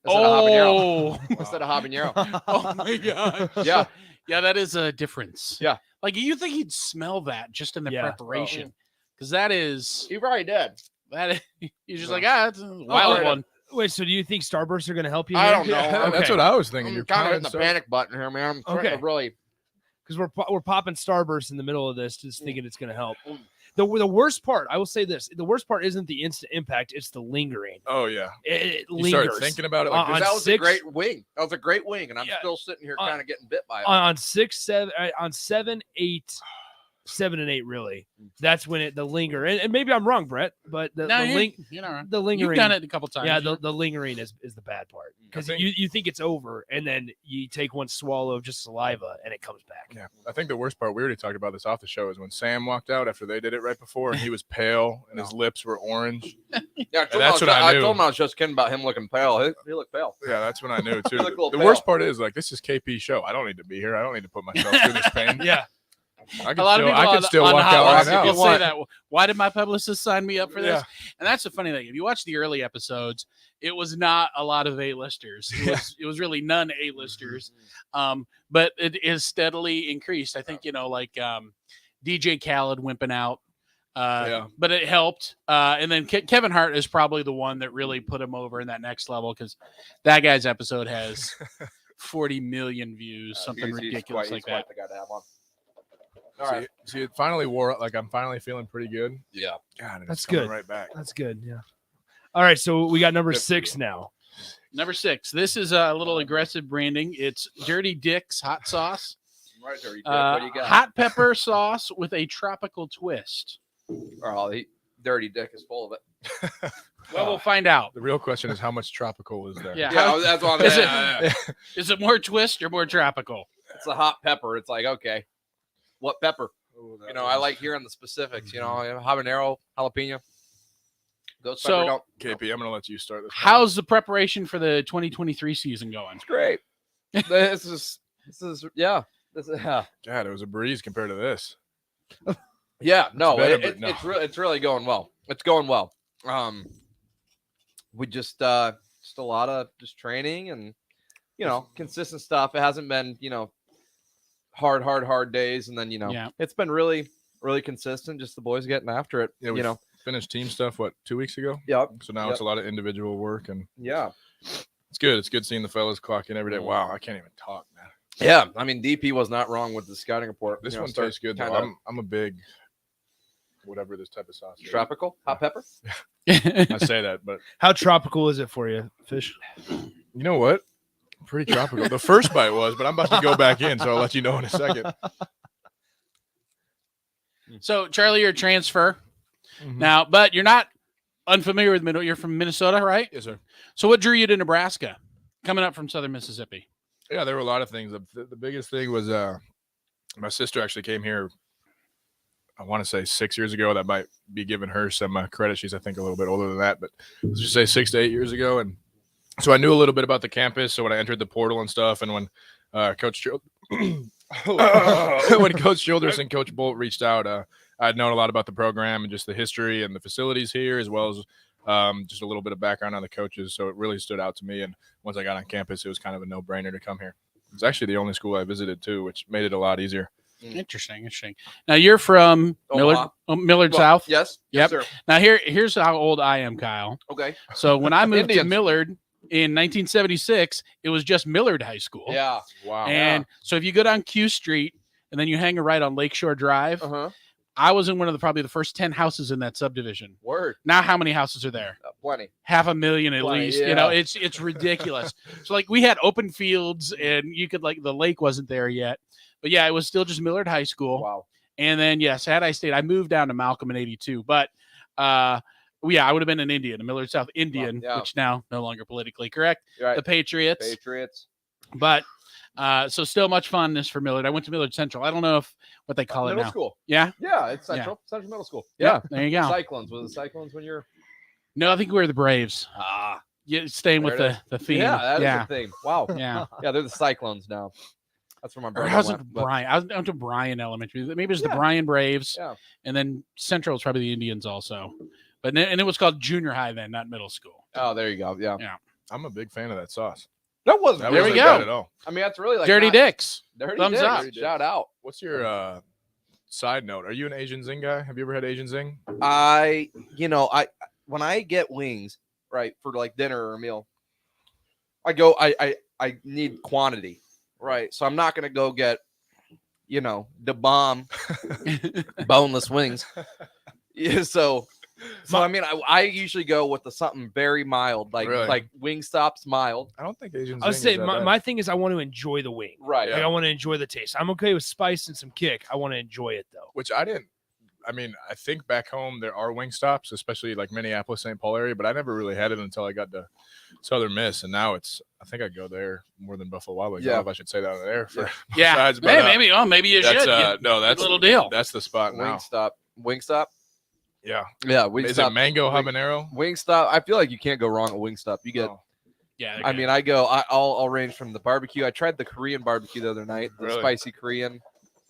instead of habanero. Oh my god. Yeah. Yeah, that is a difference. Yeah. Like you think he'd smell that just in the preparation. Because that is he probably did. That is, you're just like, it's a wild one. Wait, so do you think Starbursts are going to help you? I don't know. Yeah, that's what I was thinking. I'm You're kind of hitting the stuff. panic button here, man. I'm trying to really, because we're popping Starbursts in the middle of this, just thinking it's going to help. The worst part, I will say this: the worst part isn't the instant impact; it's the lingering. Oh yeah, it you lingers. start thinking about it. Like that was a great wing. That was a great wing, and I'm still sitting here kind of getting bit by it. On 7, 8, 7 and 8, really. That's when the linger, and maybe I'm wrong, Brett, but the lingering. You've done it a couple times. Yeah, the lingering is the bad part, because you think it's over, and then you take one swallow of just saliva, and it comes back. Yeah, I think the worst part, we already talked about this off the show, is when Sam walked out after they did it right before, and he was pale, and his lips were orange. Yeah, that's when I knew. I told him I was just kidding about him looking pale. He looked pale. Yeah, that's when I knew too. Looked a little The pale. worst part is, like, this is KP's show. I don't need to be here. I don't need to put myself through this pain. Yeah. I can still walk out right now. People say that. Why did my publicist sign me up for this? Yeah. And that's the funny thing. If you watch the early episodes, it was not a lot of A-listers. It was really none A-listers. But it is steadily increased. I think, DJ Khaled wimping out. But it helped. And then Kevin Hart is probably the one that really put him over in that next level, because that guy's episode has 40 million views, something ridiculous like that. The guy to have on. All right. See, it finally wore. Like, I'm finally feeling pretty good. Yeah. God, and That's it's coming good. right back. That's good. Yeah. All right, so we got number 6 now. Number 6. This is a little aggressive branding. It's Dirty Dick's hot sauce. Right, Dirty Dick. What do you got? Hot pepper sauce with a tropical twist. Oh, Dirty Dick is full of it. Well, we'll find out. The real question is, how much tropical is there? Yeah, that's what I'm saying. Is it more twist or more tropical? It's a hot pepper. It's like, okay, what pepper? I like hearing the specifics. Habanero, jalapeno. Ghost pepper. Don't. KP, I'm gonna let you start this. How's the preparation for the 2023 season going? It's great. This is God, it was a breeze compared to this. Yeah, no, better, it's really going well. It's going well. We just a lot of just training and consistent stuff. It hasn't been hard days, and then it's been really consistent. Just the boys getting after it. Yeah, we finished team stuff 2 weeks ago. Yep. So now it's a lot of individual work, and it's good. It's good seeing the fellas clock in every day. Wow, I can't even talk, man. Yeah, I mean DP was not wrong with the scouting report. This one tastes good though. I'm a big whatever this type of sauce is. Tropical hot pepper. I say that, but how tropical is it for you, Fish? You know what? Pretty tropical. The first bite was, but I'm about to go back in, so I'll let you know in a second. So Charlie, you're a transfer now, but you're not unfamiliar with Minnesota. You're from Minnesota, right? Yes, sir. So what drew you to Nebraska, coming up from Southern Mississippi? Yeah, there were a lot of things. The biggest thing was my sister actually came here, I want to say 6 years ago. That might be giving her some credit. She's, I think, a little bit older than that, but let's just say 6 to 8 years ago. And so I knew a little bit about the campus. So when I entered the portal and stuff, and when Coach when Coach Childress and Coach Bolt reached out, I'd known a lot about the program and just the history and the facilities here, as well as just a little bit of background on the coaches. So it really stood out to me. And once I got on campus, it was kind of a no-brainer to come here. It's actually the only school I visited too, which made it a lot easier. Interesting. Now you're from Omaha. Millard Well, South. Yes. Yep. Yes, sir. Now here's how old I am, Kyle. Okay. So when I moved to Indians. Millard in 1976, it was just Millard High School. Yeah. Wow. And so if you go down Q Street and then you hang a right on Lakeshore Drive, I was in one of probably the first 10 houses in that subdivision. Word. Now how many houses are there? Plenty. 500,000 at Plenty, least. yeah. You know, it's ridiculous. So like we had open fields and you could the lake wasn't there yet. But yeah, it was still just Millard High School. Wow. And then yes, had I stayed, I moved down to Malcolm in 82. But I would have been an Indian, a Millard South Indian, yeah. which now no longer politically correct. Right. The Patriots. Patriots. But so still much funness for Millard. I went to Millard Central. I don't know what they call it Middle now. school. Yeah. Yeah, it's Central. Central Middle School. Yeah, there you go. Cyclones. Was it Cyclones when you're? No, I think we were the Braves. Yeah, staying with There it the is. theme. Yeah, that is the theme. Wow. Yeah. Yeah, they're the Cyclones now. That's where my brother I was went. but- Bryan. I went to Bryan Elementary. Maybe it was the Yeah. Bryan Braves. Yeah. And then Central was probably the Indians also. But and it was called junior high then, not middle school. Oh, there you go. Yeah. Yeah. I'm a big fan of that sauce. That wasn't. That There we wasn't go. bad at all. I mean, that's really like Dirty not- Dicks. Dirty Thumbs Dicks. up. Shout out. What's your side note? Are you an Asian Zing guy? Have you ever had Asian Zing? I when I get wings, right, for like dinner or a meal, I need quantity, right? So I'm not gonna go get, the bomb boneless wings. Yeah, so I mean, I usually go with something very mild, like Really? like Wingstop's mild. I don't think Asian Zing I would say is that my, bad. my thing is I want to enjoy the wing. Right. Like, I want to enjoy the taste. I'm okay with spice and some kick. I want to enjoy it though. Which I didn't. I mean, I think back home there are wing stops, especially like Minneapolis, St. Paul area, but I never really had it until I got to Southern Miss, and now I think I go there more than Buffalo Wild Wings. I don't know if I should say that on the air. For Yeah. sides, but, Maybe you should. No, that's little deal. That's the spot now. Wingstop. Yeah. Yeah, Wingstop. Is it mango habanero? Wingstop. I feel like you can't go wrong at Wingstop. You get. Yeah. I mean, I'll range from the barbecue. I tried the Korean barbecue the other night. The Really? spicy Korean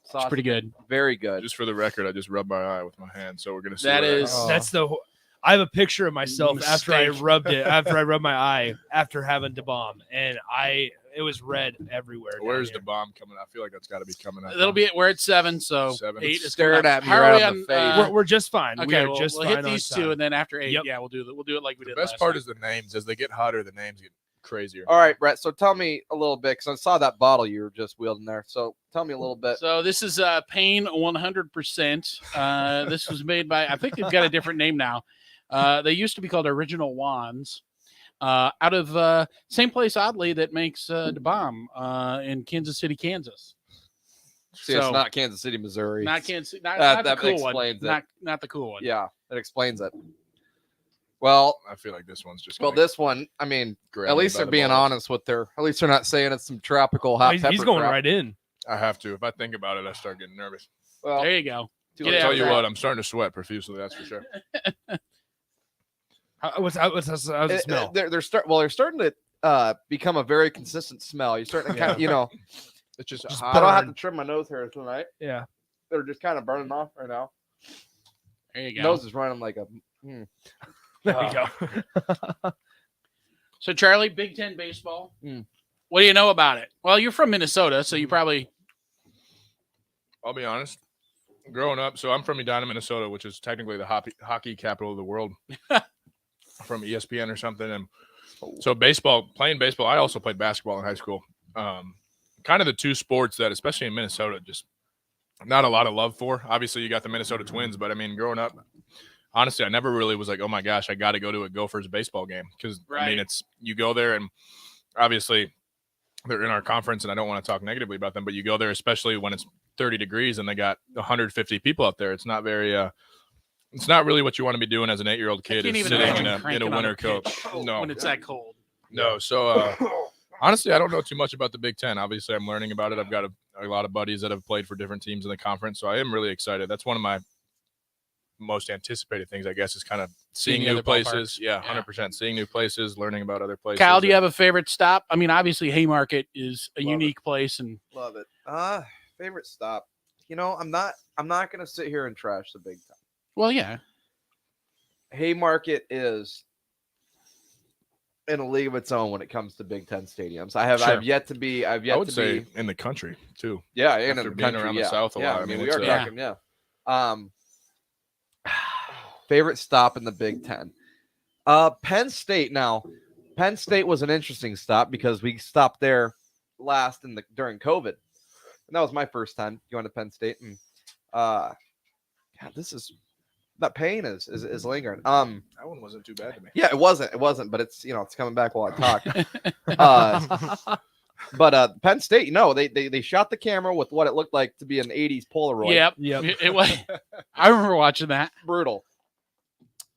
sauce. It's pretty good. Very good. Just for the record, I just rubbed my eye with my hand, so we're gonna see. That where is- goes. That's I have a picture of myself after I Mistake. rubbed it, after I rubbed my eye after having the bomb, and it was red everywhere. down Where's here. the bomb coming? I feel like that's got to be coming up. It'll be we're at 7, so 7. 8 is Staring coming up. at me How right are we on the on? face. We're just fine. we Okay, are we'll just hit fine on these time. 2, and then after 8, Yep. yeah, we'll do it like we The did. best last part time. is the names. As they get hotter, the names get crazier. All right, Brett. So tell me a little bit, because I saw that bottle you were just wielding there. So tell me a little bit. So this is Pain 100%. This was made by, I think they've got a different name now. They used to be called Original Wands. Out of same place, oddly, that makes the bomb in Kansas City, Kansas. See, it's not Kansas City, Missouri. Not Kansas City. Not That the cool one. explains it. Not the cool one. Yeah, that explains it. Well, I feel like this one's just. well, this one, I mean, grab at me least by they're the being balls. honest with at least they're not saying it's some tropical hot pepper. He's going crap. right in. I have to. If I think about it, I start getting nervous. Well, There you go. I'll Get tell after you it. what, I'm starting to sweat profusely. That's for sure. How's it smell? They're starting to become a very consistent smell. You're starting to kind of, It's just I hot. don't have to trim my nose hairs tonight. Yeah. They're just kind of burning off right now. There you go. Nose is running like a. There you go. So Charlie, Big Ten baseball. Mm. What do you know about it? Well, you're from Minnesota, so you probably. I'll be honest. Growing up, so I'm from Edina, Minnesota, which is technically the hockey capital of the world, from ESPN or something. And so playing baseball, I also played basketball in high school. Kind of the two sports that, especially in Minnesota, just not a lot of love for. Obviously, you got the Minnesota Twins, but I mean, growing up, honestly, I never really was like, oh my gosh, I got to go to a Gophers baseball game. Because, I mean, you go there and obviously they're in our conference and I don't want to talk negatively about them, but you go there, especially when it's 30 degrees and they got 150 people out there. It's not very It's not really what you want to be doing as an 8-year-old kid, can't is even sitting imagine in a cranking on winter a coat. pitch No, when it's that cold. no. So honestly, I don't know too much about the Big Ten. Obviously, I'm learning about it. I've got a lot of buddies that have played for different teams in the conference, so I am really excited. That's one of my most anticipated things, I guess, is kind of seeing the new other places. ballparks. Yeah, 100%. Seeing new places, learning about other places. Kyle, do you have a favorite stop? I mean, obviously Haymarket is a unique place, and Love it. Favorite stop. You know, I'm not gonna sit here and trash the Big Ten. well, yeah, Haymarket is in a league of its own when it comes to Big Ten stadiums. I've Sure. yet to be. I would say in the country too. Yeah, and After in the being country, around yeah. the South a yeah, lot. I mean, it's we are talking. Yeah. Favorite stop in the Big Ten. Penn State. Now, Penn State was an interesting stop because we stopped there last during COVID, and that was my first time going to Penn State. And God, that pain is lingering. That one wasn't too bad to me. Yeah, it wasn't, but it's it's coming back while I talk. But Penn State, they shot the camera with what it looked like to be an 80s Polaroid. Yep. It was. I remember watching that. Brutal.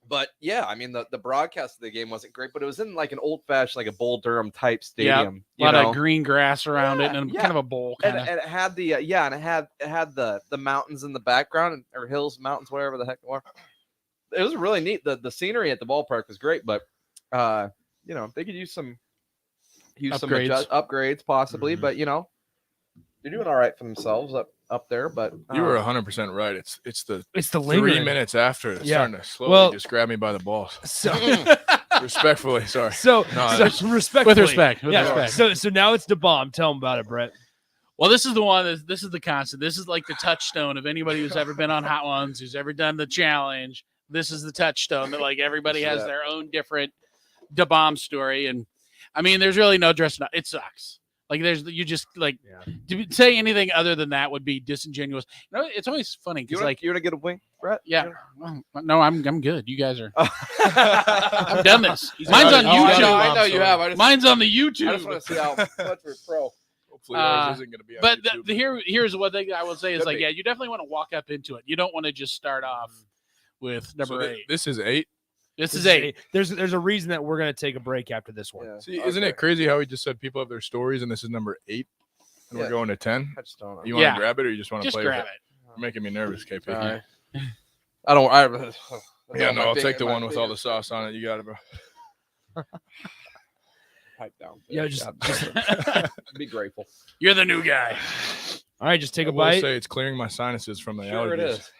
But yeah, I mean the broadcast of the game wasn't great, but it was in like an old fashioned, like a Bull Durham type stadium. A lot of green grass around it, and yeah. kind of a bowl. And it had the and it had the mountains in the background, or hills, mountains, whatever the heck they were. It was really neat. The scenery at the ballpark was great, but they could use some upgrades possibly. Mm-hmm. But they're doing all right for themselves up there. But You were 100% right. It's the 3 lingering. minutes after it's Yeah. starting to slowly just grab me by the balls. So respectfully, sorry. So respectfully. With respect. So now it's the bomb. Tell them about it, Brett. Well, this is the one. This is the constant. This is like the touchstone of anybody who's ever been on Hot Ones, who's ever done the challenge. This is the touchstone that like everybody has their own different bomb story, and I mean, there's really no dressing up. It sucks. Like you just like to say anything other than that would be disingenuous. It's always funny because like you want to get a wing, Brett? Yeah. Well, no, I'm good. You guys are. I've done this. Mine's on YouTube. I know you have. Mine's on the YouTube. I just want to see how much we're pro. Hopefully ours isn't going to be on but YouTube. here's what I will say is Could like, be. yeah, you definitely want to walk up into it. You don't want to just start off with number 8. This is 8. This is 8. There's a reason that we're going to take a break after this one. Yeah. See, isn't it crazy how we just said people have their stories and this is number 8 and we're going to 10? Touchstone. You want to grab it or you just want to Just play grab with it? You're making me nervous, KP. All right. I don't. Yeah, no, I'll take the one with all the sauce on it. You got it, bro. Pipe down. Yeah, just be grateful. You're the new guy. All right, just take I a will bite. say it's clearing my sinuses from the Sure it allergies. is.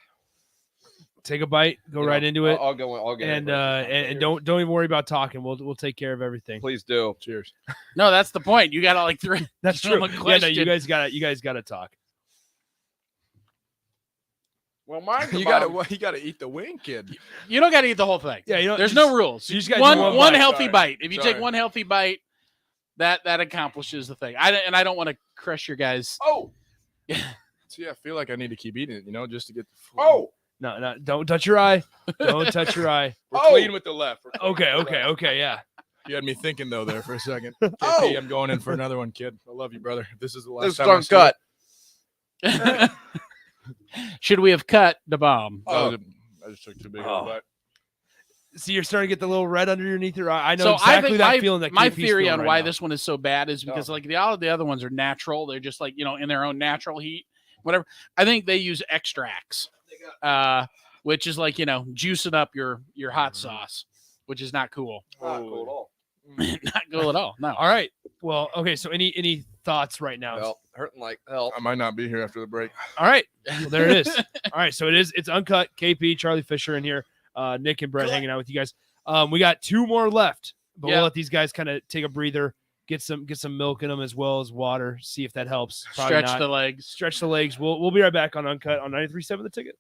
Take a bite. Go right into it. I'll go. I'll get and it. and don't even worry about talking. We'll take care of everything. Please do. Cheers. No, that's the point. You got to like 3. That's Give 'em true. a Yeah, no, question. you guys got to talk. Well, mine. You got to eat the wing, kid. You don't got to eat the whole thing. Yeah, there's no rules. You just gotta one do one one bite. healthy Sorry. bite. If you Sorry. take one healthy bite, that accomplishes the thing. I don't want to crush your guys. Oh. See, I feel like I need to keep eating it, just to get the full. Oh. No, don't touch your eye. Don't touch your eye. We're clean with the left. We're clean Okay, with the left. okay, yeah. You had me thinking though there for a second. Oh. KP, I'm going in for another one, kid. I love you, brother. This is the last This is time. I see UnKut. Should we have cut the bomb? it. I just took too big of a bite. See, you're starting to get the little red underneath your eye. I know So exactly think that feeling that my KP's theory feeling on right why now. this one is so bad is because like all of the other ones are natural. They're just like in their own natural heat, whatever. I think they use extracts, which is like juicing up your hot sauce, which is not cool. Not cool at all. Not cool at all. No. All right. Well, okay. So any thoughts right now? Well, hurting like hell. I might not be here after the break. All right. Well, there it is. All right. So it's UnKut. KP, Charlie Fisher in here. Nick and Brett hanging out with you guys. We got 2 more left, but we'll let these guys kind of take a breather, get some milk in them as well as water. See if that helps. Probably Stretch not. the legs. Stretch the legs. We'll be right back on UnKut on 93.7 The Ticket.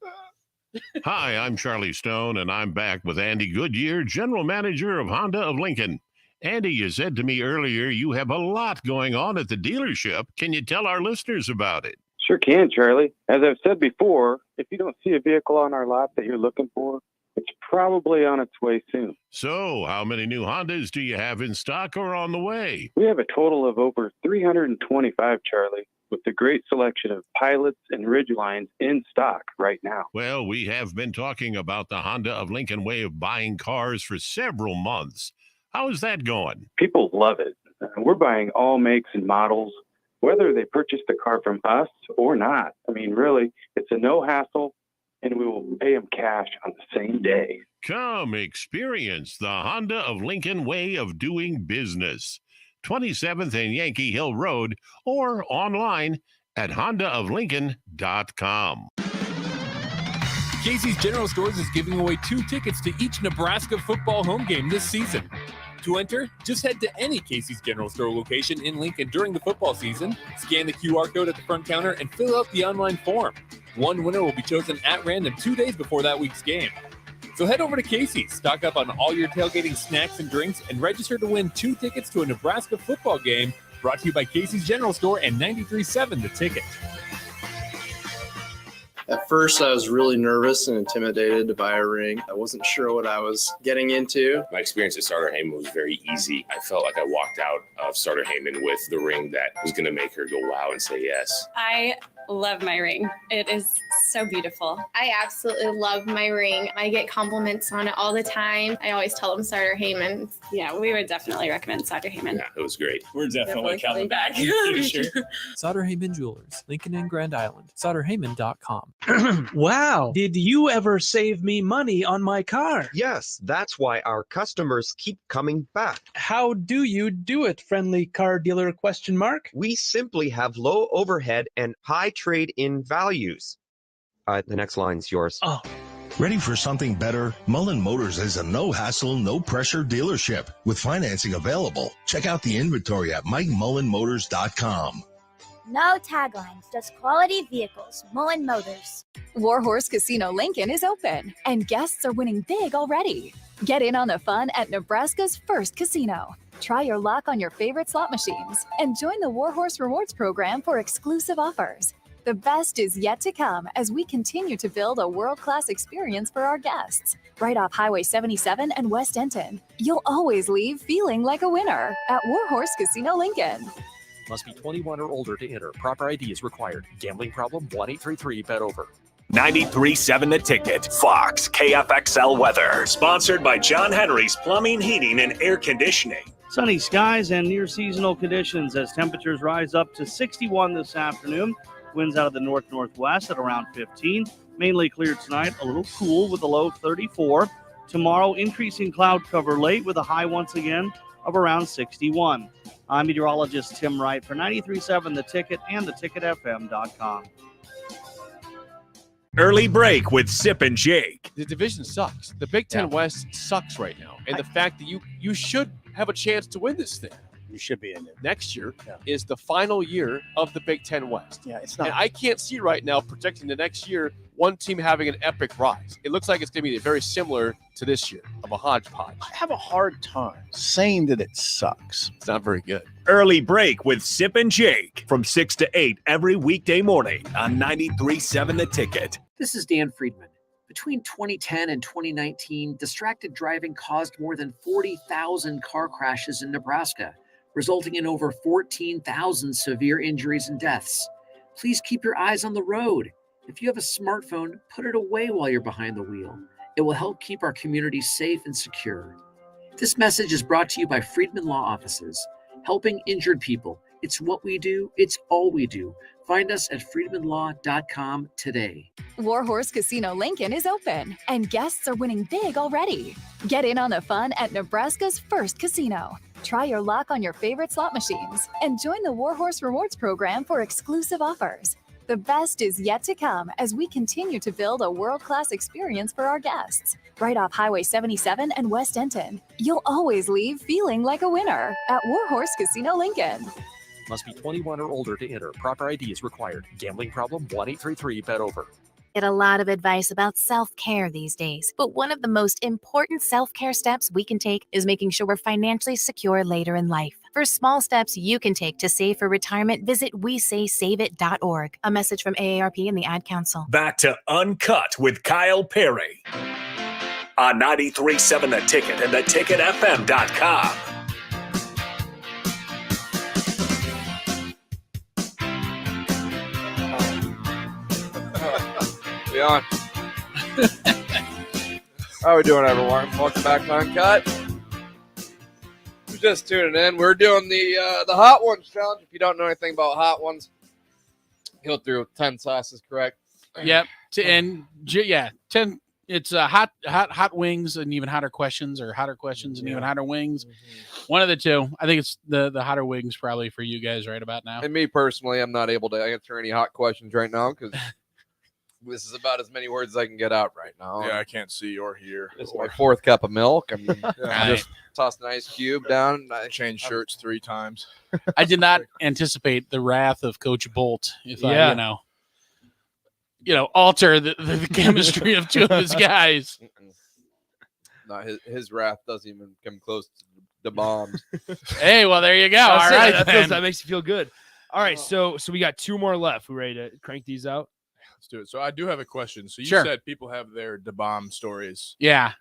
Hi, I'm Charlie Stone, and I'm back with Andy Goodyear, General Manager of Honda of Lincoln. Andy, you said to me earlier you have a lot going on at the dealership. Can you tell our listeners about it? Sure can, Charlie. As I've said before, if you don't see a vehicle on our lot that you're looking for, it's probably on its way soon. So, how many new Hondas do you have in stock or on the way? We have a total of over 325, Charlie. with the great selection of Pilots and Ridgelines in stock right now. Well, we have been talking about the Honda of Lincoln way of buying cars for several months. How is that going? People love it. We're buying all makes and models, whether they purchase the car from us or not. I mean, really, it's a no hassle, and we will pay them cash on the same day. Come experience the Honda of Lincoln way of doing business. 27th and Yankee Hill Road, or online at hondaoflincoln.com. Casey's General Stores is giving away 2 tickets to each Nebraska football home game this season. To enter, just head to any Casey's General Store location in Lincoln during the football season, scan the QR code at the front counter, and fill out the online form. One winner will be chosen at random 2 days before that week's game. So head over to Casey's, stock up on all your tailgating snacks and drinks, and register to win 2 tickets to a Nebraska football game, brought to you by Casey's General Store and 93.7 The Ticket. At first, I was really nervous and intimidated to buy a ring. I wasn't sure what I was getting into. My experience at Starter Heyman was very easy. I felt like I walked out of Starter Heyman with the ring that was going to make her go wow and say yes. I love my ring. It is so beautiful. I absolutely love my ring. I get compliments on it all the time. I always tell them Starter Heyman. Yeah, we would definitely recommend Starter Heyman. Yeah, it was great. We're definitely coming back. Sure. Sauter Heyman Jewelers, Lincoln and Grand Island. SauterHeyman.com. Wow. Did you ever save me money on my car? Yes, that's why our customers keep coming back. How do you do it, friendly car dealer ? We simply have low overhead and high trade-in values. The next line's yours. Oh. Ready for something better? Mullen Motors is a no-hassle, no-pressure dealership with financing available. Check out the inventory at MikeMullenMotors.com. No taglines, just quality vehicles. Mullen Motors. Warhorse Casino Lincoln is open, and guests are winning big already. Get in on the fun at Nebraska's first casino. Try your luck on your favorite slot machines and join the Warhorse Rewards program for exclusive offers. The best is yet to come as we continue to build a world-class experience for our guests. Right off Highway 77 and West Denton, you'll always leave feeling like a winner at Warhorse Casino Lincoln. Must be 21 or older to enter. Proper ID is required. Gambling problem? 1-833-BET-OVER. 93.7 The Ticket. Fox KFXL weather. Sponsored by John Henry's Plumbing, Heating, and Air Conditioning. Sunny skies and near seasonal conditions as temperatures rise up to 61 this afternoon. Winds out of the north-northwest at around 15. Mainly clear tonight, a little cool with a low of 34. Tomorrow, increasing cloud cover late with a high once again of around 61. I'm meteorologist Tim Wright for 93.7 The Ticket and theticketfm.com. Early break with Sip and Jake. The division sucks. The Big Ten West sucks right now. And the fact that you should have a chance to win this thing. You should be in it. Next year is the final year of the Big Ten West. Yeah, it's not. And I can't see right now projecting the next year one team having an epic rise. It looks like it's going to be very similar to this year of a hodgepodge. I have a hard time saying that it sucks. It's not very good. Early break with Sip and Jake from 6 to 8 every weekday morning on 93.7 The Ticket. This is Dan Friedman. Between 2010 and 2019, distracted driving caused more than 40,000 car crashes in Nebraska, resulting in over 14,000 severe injuries and deaths. Please keep your eyes on the road. If you have a smartphone, put it away while you're behind the wheel. It will help keep our community safe and secure. This message is brought to you by Friedman Law Offices, helping injured people. It's what we do. It's all we do. Find us at friedmanlaw.com today. Warhorse Casino Lincoln is open, and guests are winning big already. Get in on the fun at Nebraska's first casino. Try your luck on your favorite slot machines and join the Warhorse Rewards program for exclusive offers. The best is yet to come as we continue to build a world-class experience for our guests. Right off Highway 77 and West Denton, you'll always leave feeling like a winner at Warhorse Casino Lincoln. Must be 21 or older to enter. Proper ID is required. Gambling problem? 1-833-BET-OVER. Get a lot of advice about self-care these days, but one of the most important self-care steps we can take is making sure we're financially secure later in life. For small steps you can take to save for retirement, visit WeSaySaveIt.org. A message from AARP and the Ad Council. Back to UnKut with Kyle Perry on 93.7 The Ticket and theticketfm.com. Be on. How are we doing, everyone? Welcome back to UnKut. Who's just tuning in? We're doing the Hot Ones challenge. If you don't know anything about Hot Ones, go through 10 sauces, correct? Yep. 10. It's hot wings and even hotter questions, or hotter questions and even hotter wings. One of the two. I think it's the hotter wings probably for you guys right about now. And me personally, I'm not able to answer any hot questions right now because this is about as many words as I can get out right now. Yeah, I can't see or hear. This is my 4th cup of milk. I mean, Right. just tossed an ice cube down. I changed shirts 3 times. I did not anticipate the wrath of Coach Bolt if Yeah. I, alter the chemistry of two of his guys. No, his wrath doesn't even come close to the bombs. Hey, well, there you go. I'll All say right, that makes you feel good. All right, so we got 2 more left. We ready to crank these out? Let's do it. So I do have a question. So you Sure. said people have their Da Bomb stories. Yeah.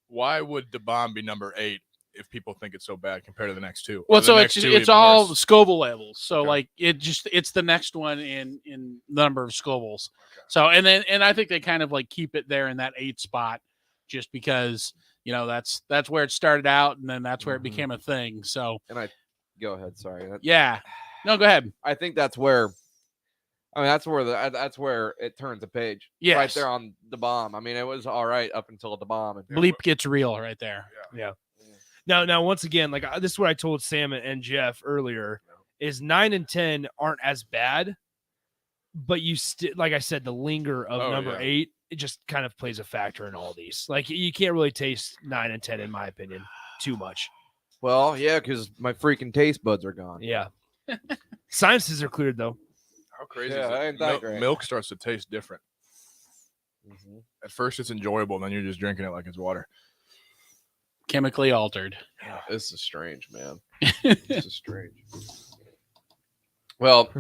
Why would Da Bomb be number 8 if people think it's so bad compared to the next 2? Well, Or the so next it's 2 it's even all worse? Scoville levels. So like it's the next one in the number of Scovilles. So and I think they kind of like keep it there in that 8 spot, just because that's where it started out, and then that's where it became a thing. So Go ahead. Sorry. yeah, no, go ahead. I think that's where. I mean, that's where it turns a page. Right Yes. there on the bomb. I mean, it was all right up until the bomb. Bleep gets real right there. Yeah. Now, once again, like this is what I told Sam and Jeff earlier: is 9 and 10 aren't as bad, but you still, like I said, the linger of number 8, it just kind of plays a factor in all these. Like you can't really taste 9 and 10, in my opinion, too much. Well, yeah, because my freaking taste buds are gone. Yeah. Sinuses are cleared though. How crazy Yeah, is that it? ain't that great. Milk starts to taste different. At first, it's enjoyable. Then you're just drinking it like it's water. Chemically altered. This is strange, man. This is strange. Well,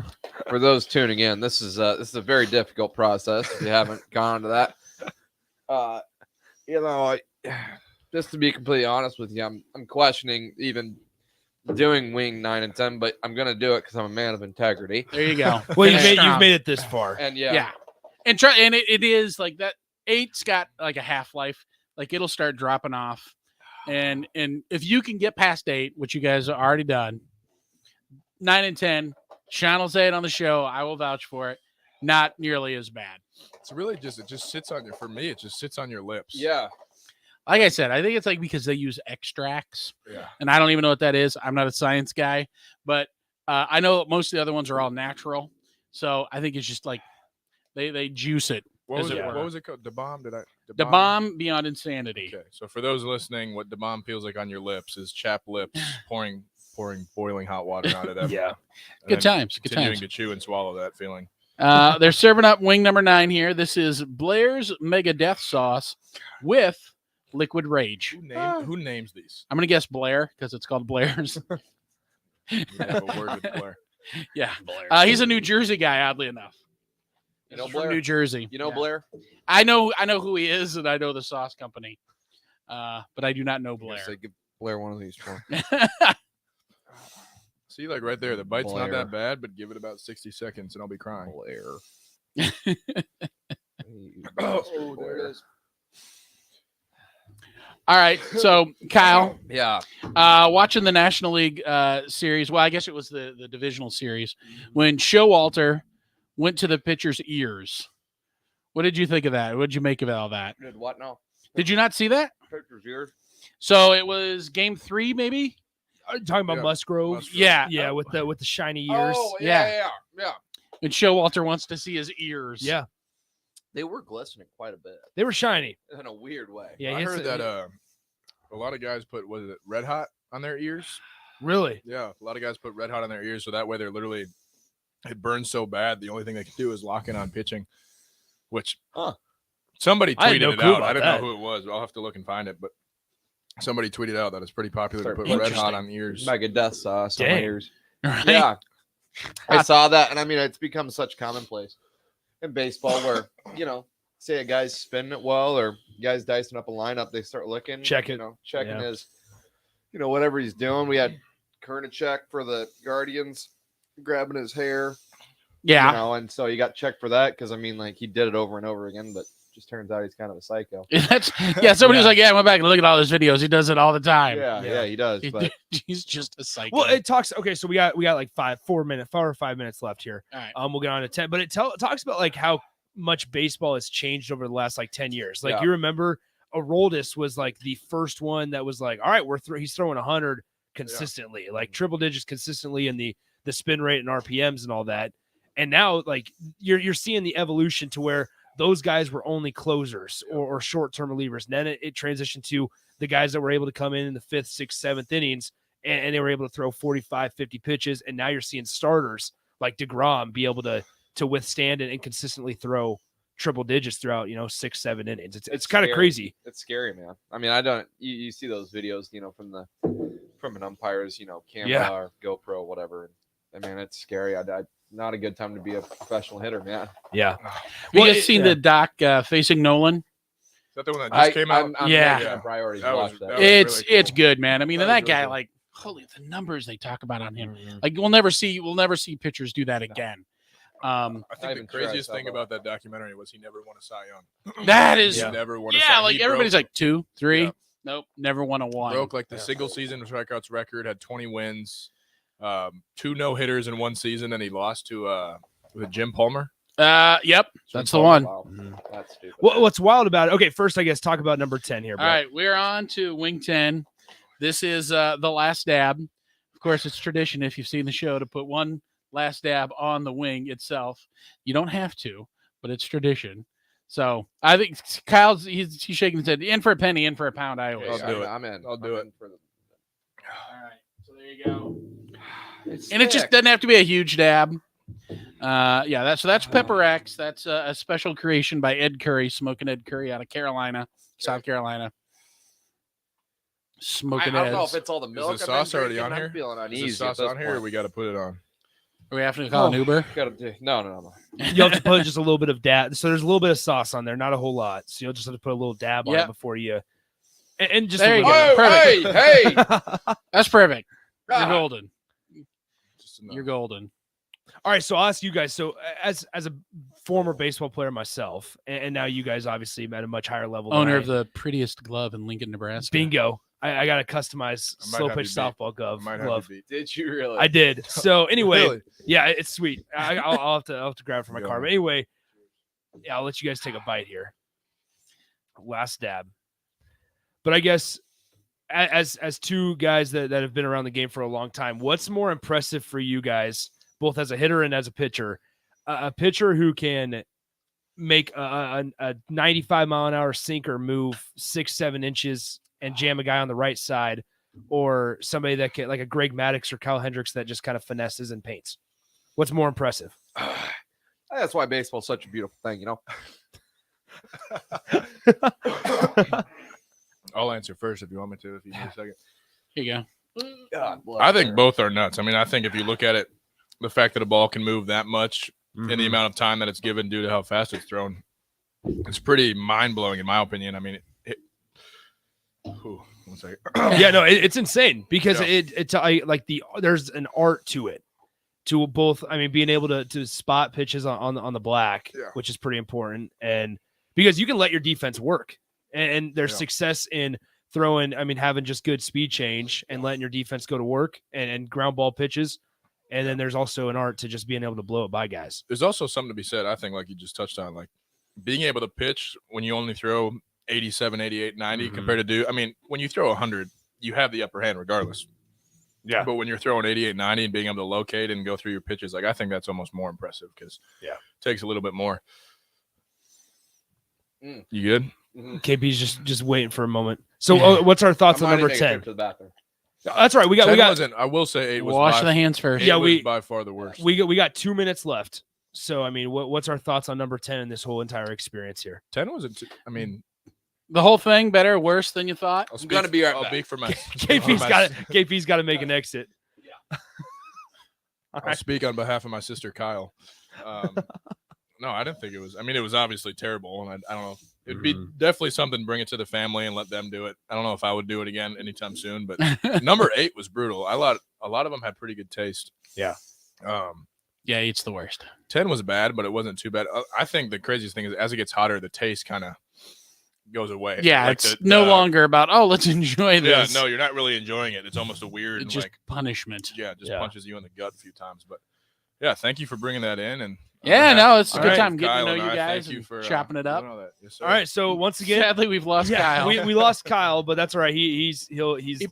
for those tuning in, this is a very difficult process. If you haven't gone to that, just to be completely honest with you, I'm questioning even doing wing 9 and 10, but I'm gonna do it because I'm a man of integrity. There you go. Well, you've made it this far, and yeah, and try, and it is like that. 8's got like a half-life. Like it'll start dropping off, and if you can get past 8, which you guys have already done, 9 and 10, Sean will say it on the show. I will vouch for it. Not nearly as bad. It's really it just sits on your. For me, it just sits on your lips. Yeah. Like I said, I think it's like because they use extracts. Yeah. And I don't even know what that is. I'm not a science guy, but I know most of the other ones are all natural. So I think it's just like they juice it. What was as it? were. What was it called? Da Bomb? The bomb beyond insanity. Okay, so for those listening, what Da Bomb feels like on your lips is chapped lips, pouring boiling hot water out of them. Yeah. And Good then times. Good continuing times. to chew and swallow that feeling. They're serving up wing number 9 here. This is Blair's Mega Death Sauce with Liquid Rage. Who names these? I'm gonna guess Blair because it's called Blair's. We have a word with Blair. Yeah, he's a New Jersey guy. Oddly enough, You know He's from Blair? New Jersey. You know Blair? I know who he is, and I know the sauce company, but I do not know Blair. Say, give Blair one of these. See, like right there, the bite's not Blair. that bad, but give it about 60 seconds and I'll be crying. Blair. Oh, there it is. All right, so Kyle, Yeah. Watching the National League series. Well, I guess it was the divisional series when Showalter went to the pitcher's ears. What did you think of that? What did you make of all that? Did what now? Did you not see that? Pitcher's ears. So it was game 3, maybe. Are you talking about Musgrove? Yeah, with the shiny ears. Oh, yeah. And Showalter wants to see his ears. Yeah. They were glistening quite a bit They were shiny. in a weird way. Yeah, I heard that a lot of guys put Red Hot on their ears. Really? Yeah, a lot of guys put Red Hot on their ears, so that way they're literally it burns so bad. The only thing they can do is lock in on pitching, which somebody I had tweeted no it clue out. about I don't that. know who it was. I'll have to look and find it, but somebody tweeted out that it's pretty popular to Sorry, put Red Hot interesting. on the ears. Mega death sauce on my Dang. ears. Right? Yeah. I saw that, and I mean, it's become such commonplace in baseball where, say a guy's spinning it well or guy's dicing up a lineup, they start looking. Checking Checking his, whatever he's doing. We had Kernachek for the Guardians grabbing his hair. Yeah. You know, and so you got checked for that because I mean, like he did it over and over again, but just turns out he's kind of a psycho. Somebody was like, I went back and look at all his videos. He does it all the time. Yeah, he does. But He's just a psycho. Well, it talks. Okay, so we got like 4 or 5 minutes left here. All right. We'll get on to 10, but it talks about like how much baseball has changed over the last like 10 years. Like you remember, Aroldis was like the first one that was like, all right, he's throwing 100 consistently, like triple digits consistently, in the spin rate and RPMs and all that. And now, like you're seeing the evolution to where those guys were only closers or short-term relievers. And then it transitioned to the guys that were able to come in the 5th, 6th, 7th innings, and they were able to throw 45, 50 pitches. And now you're seeing starters like DeGrom be able to withstand and consistently throw triple digits throughout, 6, 7 innings. It's kind of crazy. It's scary, man. I mean, you see those videos, from an umpire's, camera or GoPro, whatever. I mean, it's scary. Not a good time to be a professional hitter, man. Yeah. You guys seen the doc Facing Nolan? Is that the one that just came out? I'm making priorities to watch that. It's really it's good, man. I mean, and that really guy, good. like, holy, the numbers they talk about on him. Like, we'll never see pitchers do that again. I think the craziest thing about that documentary was he never won a Cy Young. That is, He never won a Cy Young. like He everybody's broke- like 2, 3. Yeah. Nope, never won a 1. broke like the single season strikeouts record, had 20 wins, 2 no-hitters in one season, and he lost to with Jim Palmer. Yep, that's the one. Wow. That's stupid. What's wild about it? Okay, first I guess talk about number 10 here. All right, we're on to wing 10. This is the last dab. Of course, it's tradition if you've seen the show to put one last dab on the wing itself. You don't have to, but it's tradition. So I think Kyle's he's shaking his head. In for a penny, in for a pound. I always. I'll do it. I'm in. I'll do it. For the... All right, so there you go. It's And it just thick. doesn't have to be a huge dab. That's Pepper X. That's a special creation by Ed Curry, Smoking Ed Curry out of Carolina, South Carolina. Smoking I don't know Eds. if it's all the milk. Is the I've been sauce already drinking. on here? I'm feeling Is uneasy. the sauce at this on here, or point. we got to put it on? Are we having to call an Uber? No. You have to put just a little bit of dab. So there's a little bit of sauce on there, not a whole lot. So you'll just have to put a little dab on it before you. And just There a you little go. bit. Hey! That's perfect. You're Ah. golden. Just enough. You're golden. All right, so I'll ask you guys. So as a former baseball player myself, and now you guys obviously at a much higher level. than Owner I of the prettiest glove in Lincoln, Nebraska. Bingo. I got a customized I might slow have pitch you beat. softball glove. I might have you beat. Did you really? I did. So anyway, Really? yeah, it's sweet. I'll have to grab it from my Go car. on. But anyway, yeah, I'll let you guys take a bite here. Last dab. But I guess as two guys that have been around the game for a long time, what's more impressive for you guys, both as a hitter and as a pitcher? A pitcher who can make a 95-mile-an-hour sinker move 6-7 inches and jam a guy on the right side, or somebody that can, like a Greg Maddux or Kyle Hendricks, that just kind of finesses and paints? What's more impressive? That's why baseball's such a beautiful thing, I'll answer first if you want me to. If you need a second. Here you go. God bless I think her. both are nuts. I mean, I think if you look at it, the fact that a ball can move that much in the amount of time that it's given due to how fast it's thrown, it's pretty mind-blowing in my opinion. I mean, one second. Yeah, no, it's insane because Yeah. there's an art to it, to both. I mean, being able to spot pitches on the black, which is pretty important, and because you can let your defense work, and there's success in throwing. I mean, having just good speed change and letting your defense go to work and ground ball pitches. And then there's also an art to just being able to blow it by guys. There's also something to be said, I think, like you just touched on, like being able to pitch when you only throw 87, 88, 90 compared to when you throw 100, you have the upper hand regardless. Yeah. But when you're throwing 88, 90 and being able to locate and go through your pitches, like I think that's almost more impressive because it takes a little bit more. You good? KP's just waiting for a moment. So what's our thoughts on number 10? That's right. We got. I will say 8 was wash the hands first. Yeah, we by far the worst. We got 2 minutes left. So I mean, what's our thoughts on number 10 in this whole entire experience here? 10 wasn't. I mean, the whole thing better, or worse than you thought. I'll be speak for my. KP's got to make an exit. I'll speak on behalf of my sister Kyle. No, I didn't think it was. I mean, it was obviously terrible, and I don't know. It'd be definitely something. Bring it to the family and let them do it. I don't know if I would do it again anytime soon, but number 8 was brutal. A lot of them had pretty good taste. Yeah. Yeah, it's the worst. 10 was bad, but it wasn't too bad. I think the craziest thing is as it gets hotter, the taste kind of goes away. Yeah, Like it's no longer about, oh, let's enjoy this. Yeah, no, you're not really enjoying it. It's almost a weird It's just punishment. Yeah, it just punches you in the gut a few times. But yeah, thank you for bringing that in. And it's a good time getting Kyle to know and you I, guys thank you and for chopping it up. doing all that. Yes, sir. All right, so once again, Sadly, we've lost Kyle. We lost Kyle, but that's all right. He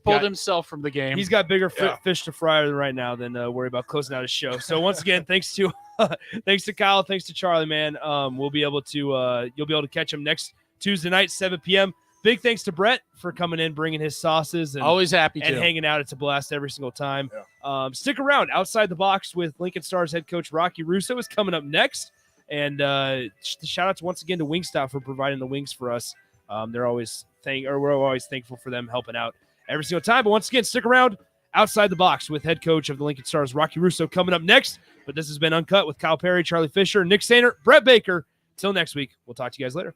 pulled himself from the game. He's got bigger fish to fry right now than worry about closing out his show. So once again, thanks to Kyle, thanks to Charlie, man. We'll be able to you'll be able to catch him next Tuesday night, 7 p.m. Big thanks to Brett for coming in, bringing his sauces, and always happy and to hanging out. It's a blast every single time. Stick around. Outside the Box with Lincoln Stars head coach Rocky Russo is coming up next. And shout outs once again to Wingstop for providing the wings for us. We're always thankful for them helping out every single time. But once again, stick around. Outside the Box with head coach of the Lincoln Stars Rocky Russo coming up next. But this has been UnKut with Kyle Perry, Charlie Fisher, Nick Sainer, Brett Baker. Till next week, we'll talk to you guys later.